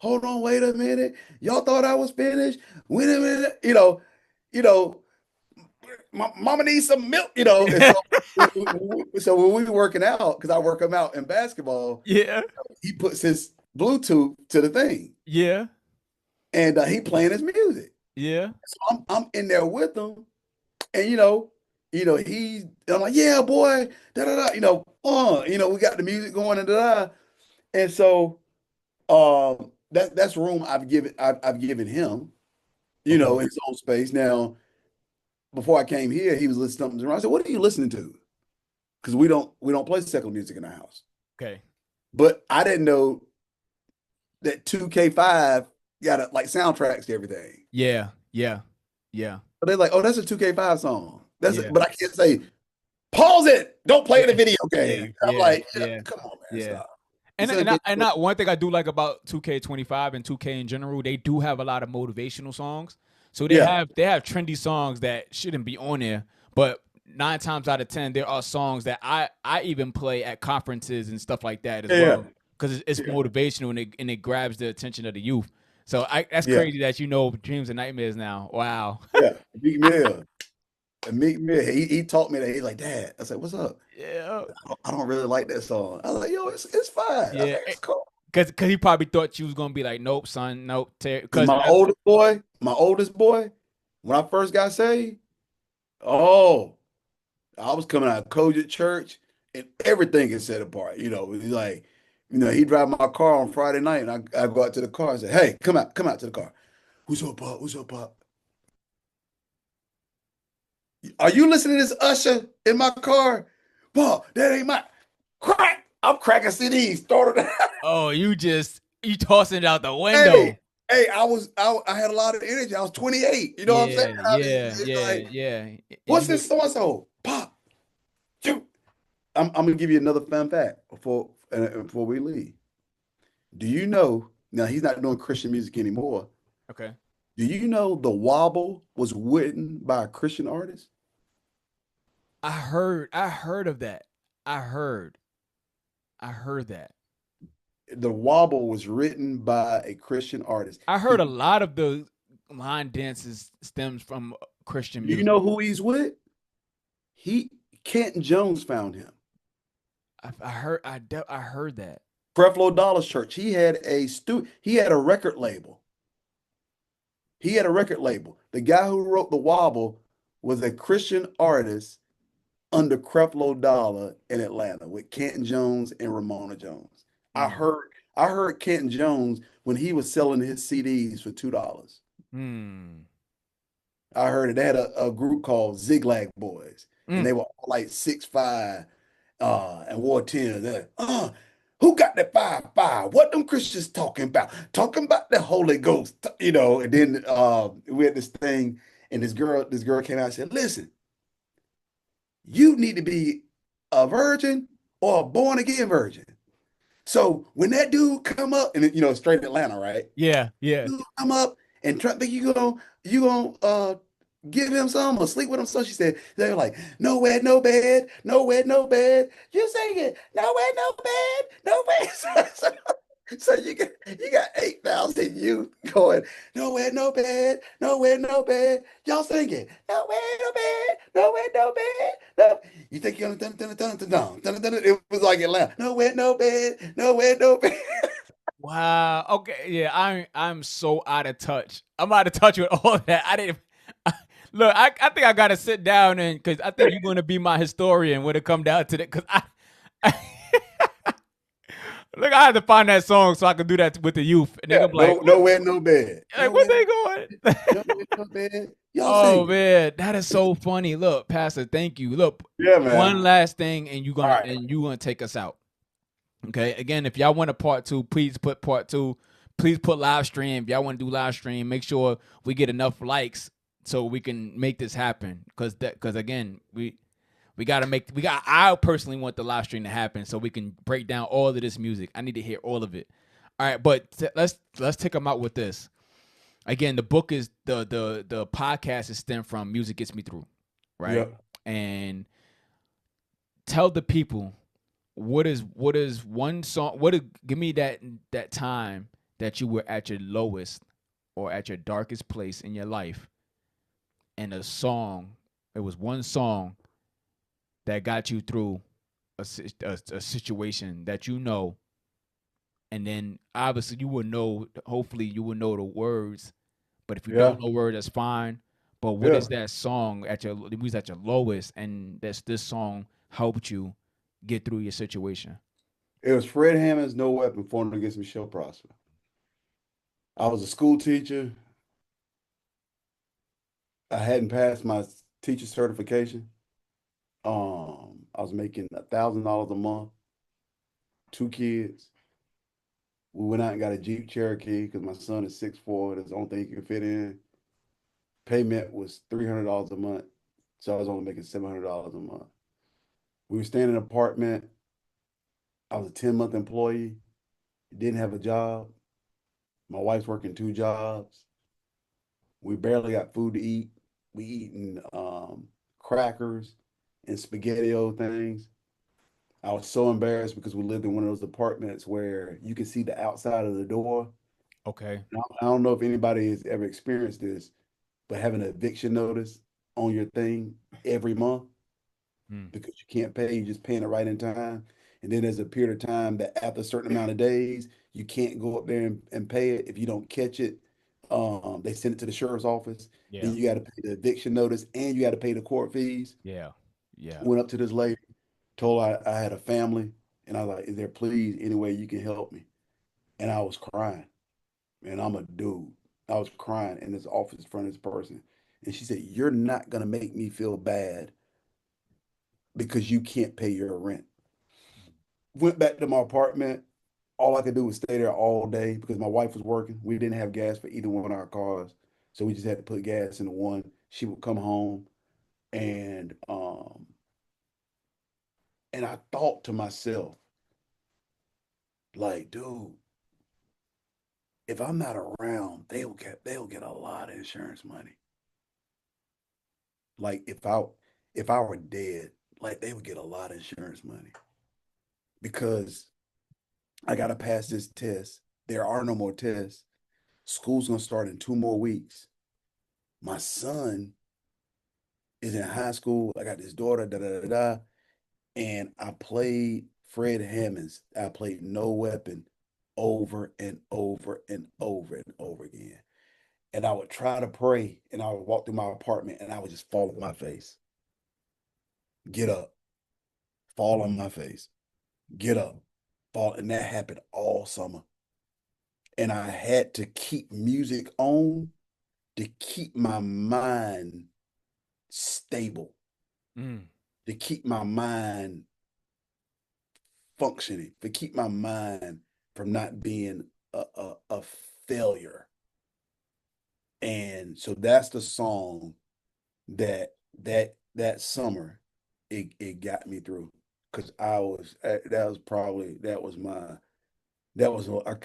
Speaker 3: hold on, wait a minute. Y'all thought I was finished. Wait a minute, you know, my mama needs some milk. And so,
Speaker 1: Yeah.
Speaker 3: so when we were working out, because I work him out in basketball,
Speaker 1: Yeah.
Speaker 3: he puts his Bluetooth to the thing,
Speaker 1: Yeah.
Speaker 3: and he playing his music.
Speaker 1: Yeah.
Speaker 3: So I'm in there with him, and I'm like, yeah, boy, da da da, we got the music going and da da, and so that's room I've given him,
Speaker 1: Okay.
Speaker 3: his own space. Now, before I came here, he was listening to something. I said, "What are you listening to?" because we don't play secular music in the house.
Speaker 1: Okay.
Speaker 3: But I didn't know that 2K5 got like soundtracks to everything.
Speaker 1: Yeah. Yeah. Yeah.
Speaker 3: But they're like, oh, that's a 2K5 song. That's it.
Speaker 1: Yeah.
Speaker 3: But I can't say, pause it. Don't play
Speaker 1: Yeah.
Speaker 3: the video
Speaker 1: Yeah.
Speaker 3: game. I'm
Speaker 1: Yeah.
Speaker 3: like, yeah,
Speaker 1: Yeah.
Speaker 3: come on, man,
Speaker 1: Yeah.
Speaker 3: stop.
Speaker 1: And
Speaker 3: Instead of
Speaker 1: and I,
Speaker 3: getting,
Speaker 1: and not one thing I do like about 2K25 and 2K in general, they do have a lot of motivational songs. So they
Speaker 3: yeah,
Speaker 1: have trendy songs that shouldn't be on there, but 9 times out of 10 there are songs that I even play at conferences and stuff like that as
Speaker 3: yeah,
Speaker 1: well because it's
Speaker 3: yeah,
Speaker 1: motivational and it grabs the attention of the youth. So that's
Speaker 3: yeah,
Speaker 1: crazy that you know dreams and nightmares now. Wow.
Speaker 3: yeah. Meek Mill. And Meek Mill, he taught me that. He's like, Dad. I said, what's up?
Speaker 1: Yeah.
Speaker 3: I don't really like that song. I was like, yo, it's fine. I
Speaker 1: Yeah.
Speaker 3: said, it's cool.
Speaker 1: Cause he probably thought you was gonna be like, nope, son, nope.
Speaker 3: Because
Speaker 1: Cause
Speaker 3: my oldest boy, when I first got saved, oh, I was coming out of Kojic Church and everything is set apart. He's like, he drive my car on Friday night and I go out to the car and say, hey, come out to the car. What's up, Pop? What's up, Pop? Are you listening to this Usher in my car? Pop, that ain't my crack. I'm cracking CDs. Started.
Speaker 1: oh, you tossing it out the
Speaker 3: Hey,
Speaker 1: window.
Speaker 3: hey, I had a lot of energy. I was 28. You know what I'm saying?
Speaker 1: Yeah, yeah,
Speaker 3: It's
Speaker 1: yeah,
Speaker 3: like,
Speaker 1: yeah. And
Speaker 3: what's
Speaker 1: you
Speaker 3: this so and so? Pop. Shoot. I'm gonna give you another fun fact before we leave. Do you know now he's not doing Christian music anymore?
Speaker 1: okay?
Speaker 3: Do you know the Wobble was written by a Christian artist?
Speaker 1: I heard of that. I heard, I heard that.
Speaker 3: The Wobble was written by a Christian artist.
Speaker 1: I heard a lot of the line dances stems from Christian
Speaker 3: Do you
Speaker 1: music.
Speaker 3: know who he's with? He Kenton Jones found him.
Speaker 1: I heard that.
Speaker 3: Creflo Dollar's church. He had a record label. He had a record label. The guy who wrote The Wobble was a Christian artist under Creflo Dollar in Atlanta with Kenton Jones and Ramona Jones. I
Speaker 1: Mm.
Speaker 3: heard I heard Kenton Jones when he was selling his CDs for $2.
Speaker 1: Mm.
Speaker 3: I heard it. They had a group called Ziglag Boys, and
Speaker 1: Mm.
Speaker 3: they were all like 6'5", and wore 10. They're like, who got that 5'5"? What them Christians talking about? Talking about the Holy Ghost, And then we had this thing, and this girl came out and said, "Listen, you need to be a virgin or a born again virgin. So when that dude come up, and straight Atlanta, right?
Speaker 1: Yeah, yeah.
Speaker 3: Dude come up and try think you gonna give him some or sleep with him. So she said they're like, nowhere, no bed, nowhere, no bed. You sing it, nowhere, no bed, no bed. So you got 8,000 youth going, nowhere, no bed, nowhere, no bed. Y'all singing, nowhere, no bed, nowhere, no bed. No. You think you're gonna dun, dun, dun, dun, dun, dun, dun, dun. It was like Atlanta, nowhere, no bed, nowhere, no bed.
Speaker 1: Wow. Okay. Yeah. I'm so out of touch. I'm out of touch with all that. I didn't. Look, I think I gotta sit down and because I think you're gonna be my historian when it come down to that. Because I look, I had to find that song so I could do that with the youth, and they
Speaker 3: Yeah,
Speaker 1: gonna be like,
Speaker 3: no, nowhere, no bed,
Speaker 1: What
Speaker 3: nowhere,
Speaker 1: they going?
Speaker 3: nowhere, no bed. Y'all
Speaker 1: Oh
Speaker 3: sing.
Speaker 1: man, that is so funny. Look, Pastor, thank you. Look,
Speaker 3: Yeah,
Speaker 1: one
Speaker 3: man.
Speaker 1: last thing, and
Speaker 3: All right.
Speaker 1: you gonna take us out. Okay. Again, if y'all want a part two, please put part two. Please put live stream. If y'all want to do live stream, make sure we get enough likes so we can make this happen. Because again, we gotta make we got. I personally want the live stream to happen so we can break down all of this music. I need to hear all of it. All right, but let's take them out with this. Again, the book is the podcast is stemmed from Music Gets Me Through, right?
Speaker 3: Yeah.
Speaker 1: And tell the people what is one song give me that time that you were at your lowest or at your darkest place in your life and it was one song that got you through a situation that and then obviously you will know hopefully you will know the words, but if you
Speaker 3: Yeah.
Speaker 1: don't know words that's fine. But what
Speaker 3: Yeah.
Speaker 1: is that song it was at your lowest and this song helped you get through your situation?
Speaker 3: It was Fred Hammond's "No Weapon Formed Against Me Shall Prosper." I was a school teacher. I hadn't passed my teacher certification. I was making $1,000 a month, 2 kids. We went out and got a Jeep Cherokee because my son is 6'4". That's the only thing he can fit in. Payment was $300 a month. So I was only making $700 a month. We were staying in an apartment. I was a 10-month employee, didn't have a job. My wife's working 2 jobs. We barely got food to eat. We eating crackers and spaghetti-o things. I was so embarrassed because we lived in one of those apartments where you can see the outside of the door.
Speaker 1: Okay.
Speaker 3: I don't know if anybody has ever experienced this, but having an eviction notice on your thing every month
Speaker 1: Mm.
Speaker 3: because you can't pay, you're just paying it right in time. And then there's a period of time that after a certain amount of days, you can't go up there and pay it. If you don't catch it, they send it to the sheriff's office.
Speaker 1: Yeah.
Speaker 3: Then you got to pay the eviction notice and you got to pay the court fees.
Speaker 1: Yeah. Yeah.
Speaker 3: Went up to this lady, told her I had a family, and I was like, "Is there please any way you can help me?" And I was crying, and I'm a dude. I was crying in this office in front of this person, and she said, "You're not gonna make me feel bad because you can't pay your rent." Went back to my apartment. All I could do was stay there all day because my wife was working. We didn't have gas for either one of our cars, so we just had to put gas in the one. She would come home, and I thought to myself, like, dude, if I'm not around, they'll get a lot of insurance money. Like if I were dead, like they would get a lot of insurance money because I gotta pass this test. There are no more tests. School's gonna start in 2 more weeks. My son is in high school. I got this daughter, da da da da. And I played Fred Hammond's. I played No Weapon over and over and over and over again. And I would try to pray, and I would walk through my apartment, and I would just fall on my face, get up, fall on my face, get up, fall, and that happened all summer. And I had to keep music on to keep my mind stable,
Speaker 1: Mm.
Speaker 3: to keep my mind functioning, to keep my mind from not being a failure. And so that's the song that summer it got me through because that was probably that was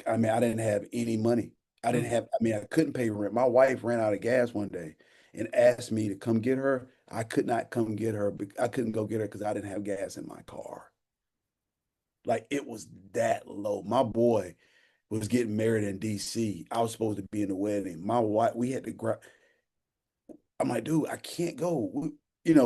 Speaker 3: I mean I didn't have any money.
Speaker 1: Mm.
Speaker 3: I mean I couldn't pay rent. My wife ran out of gas one day and asked me to come get her. I could not come get her. I couldn't go get her because I didn't have gas in my car. Like it was that low. My boy was getting married in DC. I was supposed to be in the wedding. My wife, we had to grab. I'm like, dude, I can't go. It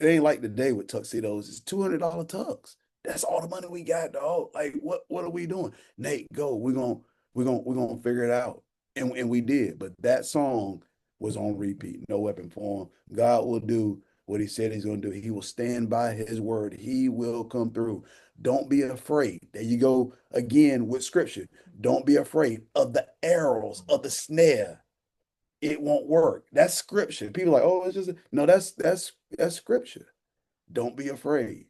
Speaker 3: ain't like the day with tuxedos. It's $200 tux. That's all the money we got, dog. Like, what are we doing? Nate, go. We're gonna figure it out. And we did. But that song was on repeat. No weapon form. God will do what he said he's gonna do. He will stand by his word. He will come through. Don't be afraid. There you go again with scripture. Don't be afraid of the arrows of the snare. It won't work. That's scripture. People are like, oh, it's just no, that's scripture. Don't be afraid.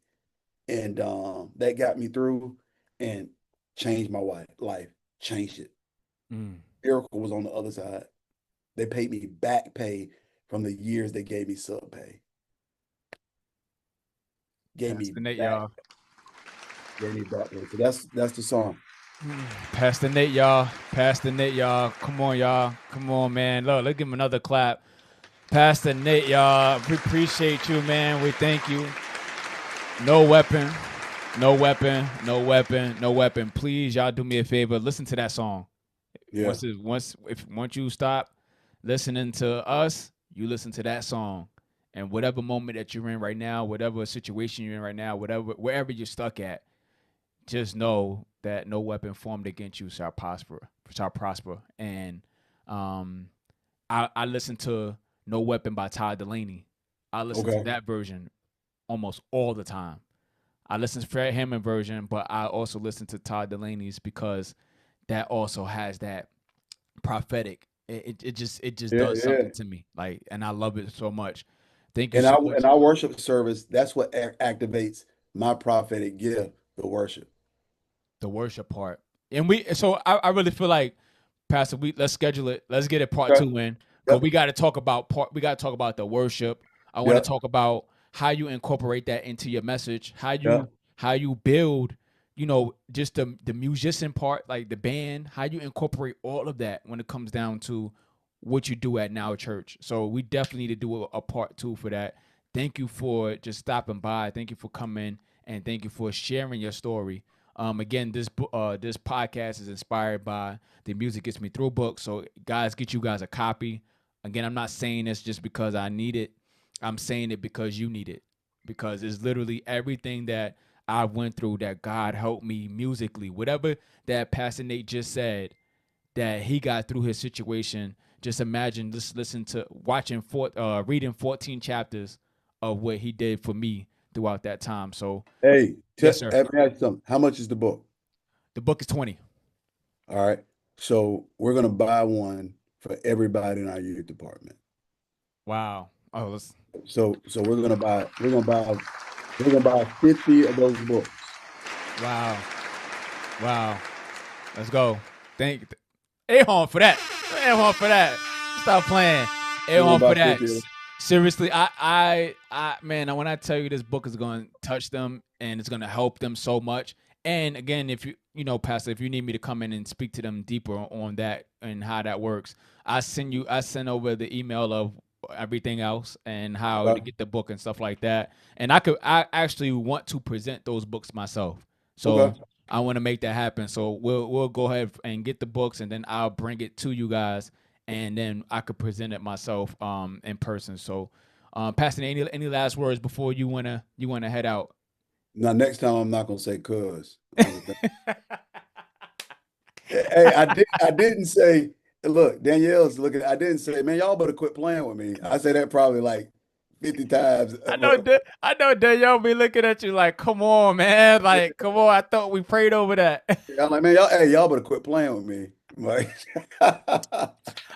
Speaker 3: And that got me through and changed my life, changed it.
Speaker 1: Mm.
Speaker 3: Miracle was on the other side. They paid me back pay from the years they gave me sub pay. Gave me
Speaker 1: Pastor Nate,
Speaker 3: back,
Speaker 1: y'all.
Speaker 3: gave me back pay. So that's the song.
Speaker 1: Pastor Nate, y'all. Pastor Nate, y'all. Come on, y'all. Come on, man. Look, let's give him another clap. Pastor Nate, y'all. We appreciate you, man. We thank you. No weapon. No weapon. No weapon. No weapon. Please, y'all do me a favor. Listen to that song.
Speaker 3: Yeah.
Speaker 1: Once you stop listening to us, you listen to that song. And whatever moment that you're in right now, whatever situation you're in right now, wherever you're stuck at, just know that no weapon formed against you shall prosper. Shall prosper. And um, I listen to No Weapon by Todd Delaney. I listen to
Speaker 3: Okay.
Speaker 1: that version almost all the time. I listen to Fred Hammond version, but I also listen to Todd Delaney's because that also has that prophetic. It just
Speaker 3: Yeah,
Speaker 1: does
Speaker 3: yeah.
Speaker 1: something to me. Like, and I love it so much. Thank you
Speaker 3: And
Speaker 1: so much.
Speaker 3: our worship service, that's what activates my prophetic gift, the worship.
Speaker 1: The worship part. And I really feel like, Pastor, let's schedule it. Let's get it part
Speaker 3: Okay.
Speaker 1: 2 in. Because
Speaker 3: Yep.
Speaker 1: we gotta talk about the worship. I want to
Speaker 3: Yep.
Speaker 1: talk about how you incorporate that into your message,
Speaker 3: Yep.
Speaker 1: how you build, just the musician part, like the band, how you incorporate all of that when it comes down to what you do at Now Church. So we definitely need to do a part 2 for that. Thank you for just stopping by. Thank you for coming, and thank you for sharing your story. Again, this podcast is inspired by the Music Gets Me Through book. So, guys, get you guys a copy. Again, I'm not saying this just because I need it. I'm saying it because you need it. Because it's literally everything that I went through that God helped me musically. Whatever that Pastor Nate just said, that he got through his situation. Just imagine, just reading 14 chapters of what he did for me throughout that time. So,
Speaker 3: Hey,
Speaker 1: yes, sir.
Speaker 3: let me ask you something. How much is the book?
Speaker 1: The book is 20.
Speaker 3: All right. So we're gonna buy one for everybody in our youth department.
Speaker 1: Wow. Oh,
Speaker 3: So we're gonna buy 50 of those books.
Speaker 1: wow. Wow. Let's go. Thank Ahon for that. Ahon for that. Stop playing.
Speaker 3: We're gonna
Speaker 1: Ahon for
Speaker 3: buy
Speaker 1: that.
Speaker 3: 50 of them.
Speaker 1: Seriously, man, when I tell you this book is going to touch them and it's going to help them so much. And again, if Pastor, if you need me to come in and speak to them deeper on that and how that works, I send over the email of everything else and how to
Speaker 3: Okay.
Speaker 1: get the book and stuff like that. And I actually want to present those books myself. So
Speaker 3: Okay.
Speaker 1: I want to make that happen. So we'll go ahead and get the books, and then I'll bring it to you guys, and then I could present it myself in person. So, Pastor, any last words before you wanna head out?
Speaker 3: Now next time I'm not gonna say cuz. Hey, I didn't say, look, Danielle's looking, I didn't say, man, y'all better quit playing with me. I say that probably like 50 times.
Speaker 1: I know Danielle be looking at you like, come on, man, like, come on. I thought we prayed over that.
Speaker 3: I'm like, man, y'all better quit playing with me. Like,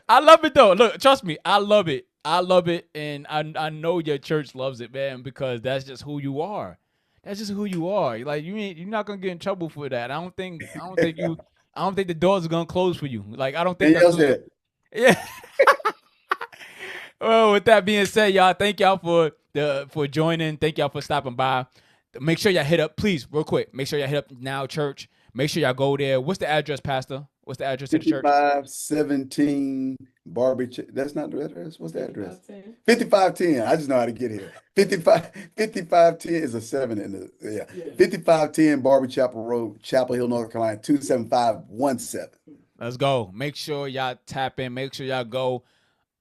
Speaker 1: I love it though. Look, trust me, I love it. I love it, and I know your church loves it, man, because that's just who you are. That's just who you are. Like you're not gonna get in trouble for that. I don't think the doors are gonna close for you. Like I don't think that's
Speaker 3: Danielle
Speaker 1: what.
Speaker 3: said,
Speaker 1: Yeah. Well, with that being said, y'all, thank y'all for joining. Thank y'all for stopping by. Make sure y'all hit up, please, real quick. Make sure y'all hit up Now Church. Make sure y'all go there. What's the address, Pastor? What's the address to the church?
Speaker 3: 5517 That's not the address. What's the address? 5510. I just know how to get here. 5510 is a seven in the, yeah. 5510 Barbie Chapel Road, Chapel Hill, North Carolina, 27517.
Speaker 1: Let's go. Make sure y'all tap in. Make sure y'all go.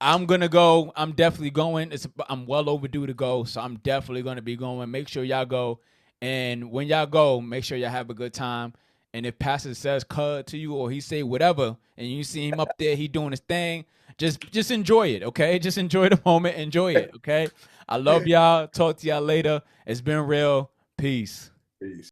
Speaker 1: I'm gonna go. I'm definitely going. I'm well overdue to go, so I'm definitely gonna be going. Make sure y'all go, and when y'all go, make sure y'all have a good time. And if Pastor says "cud" to you or he say whatever, and you see him up there, he doing his thing, just enjoy it, okay? Just enjoy the moment, enjoy it, okay? I love y'all. Talk to y'all later. It's been real. Peace.
Speaker 3: Peace.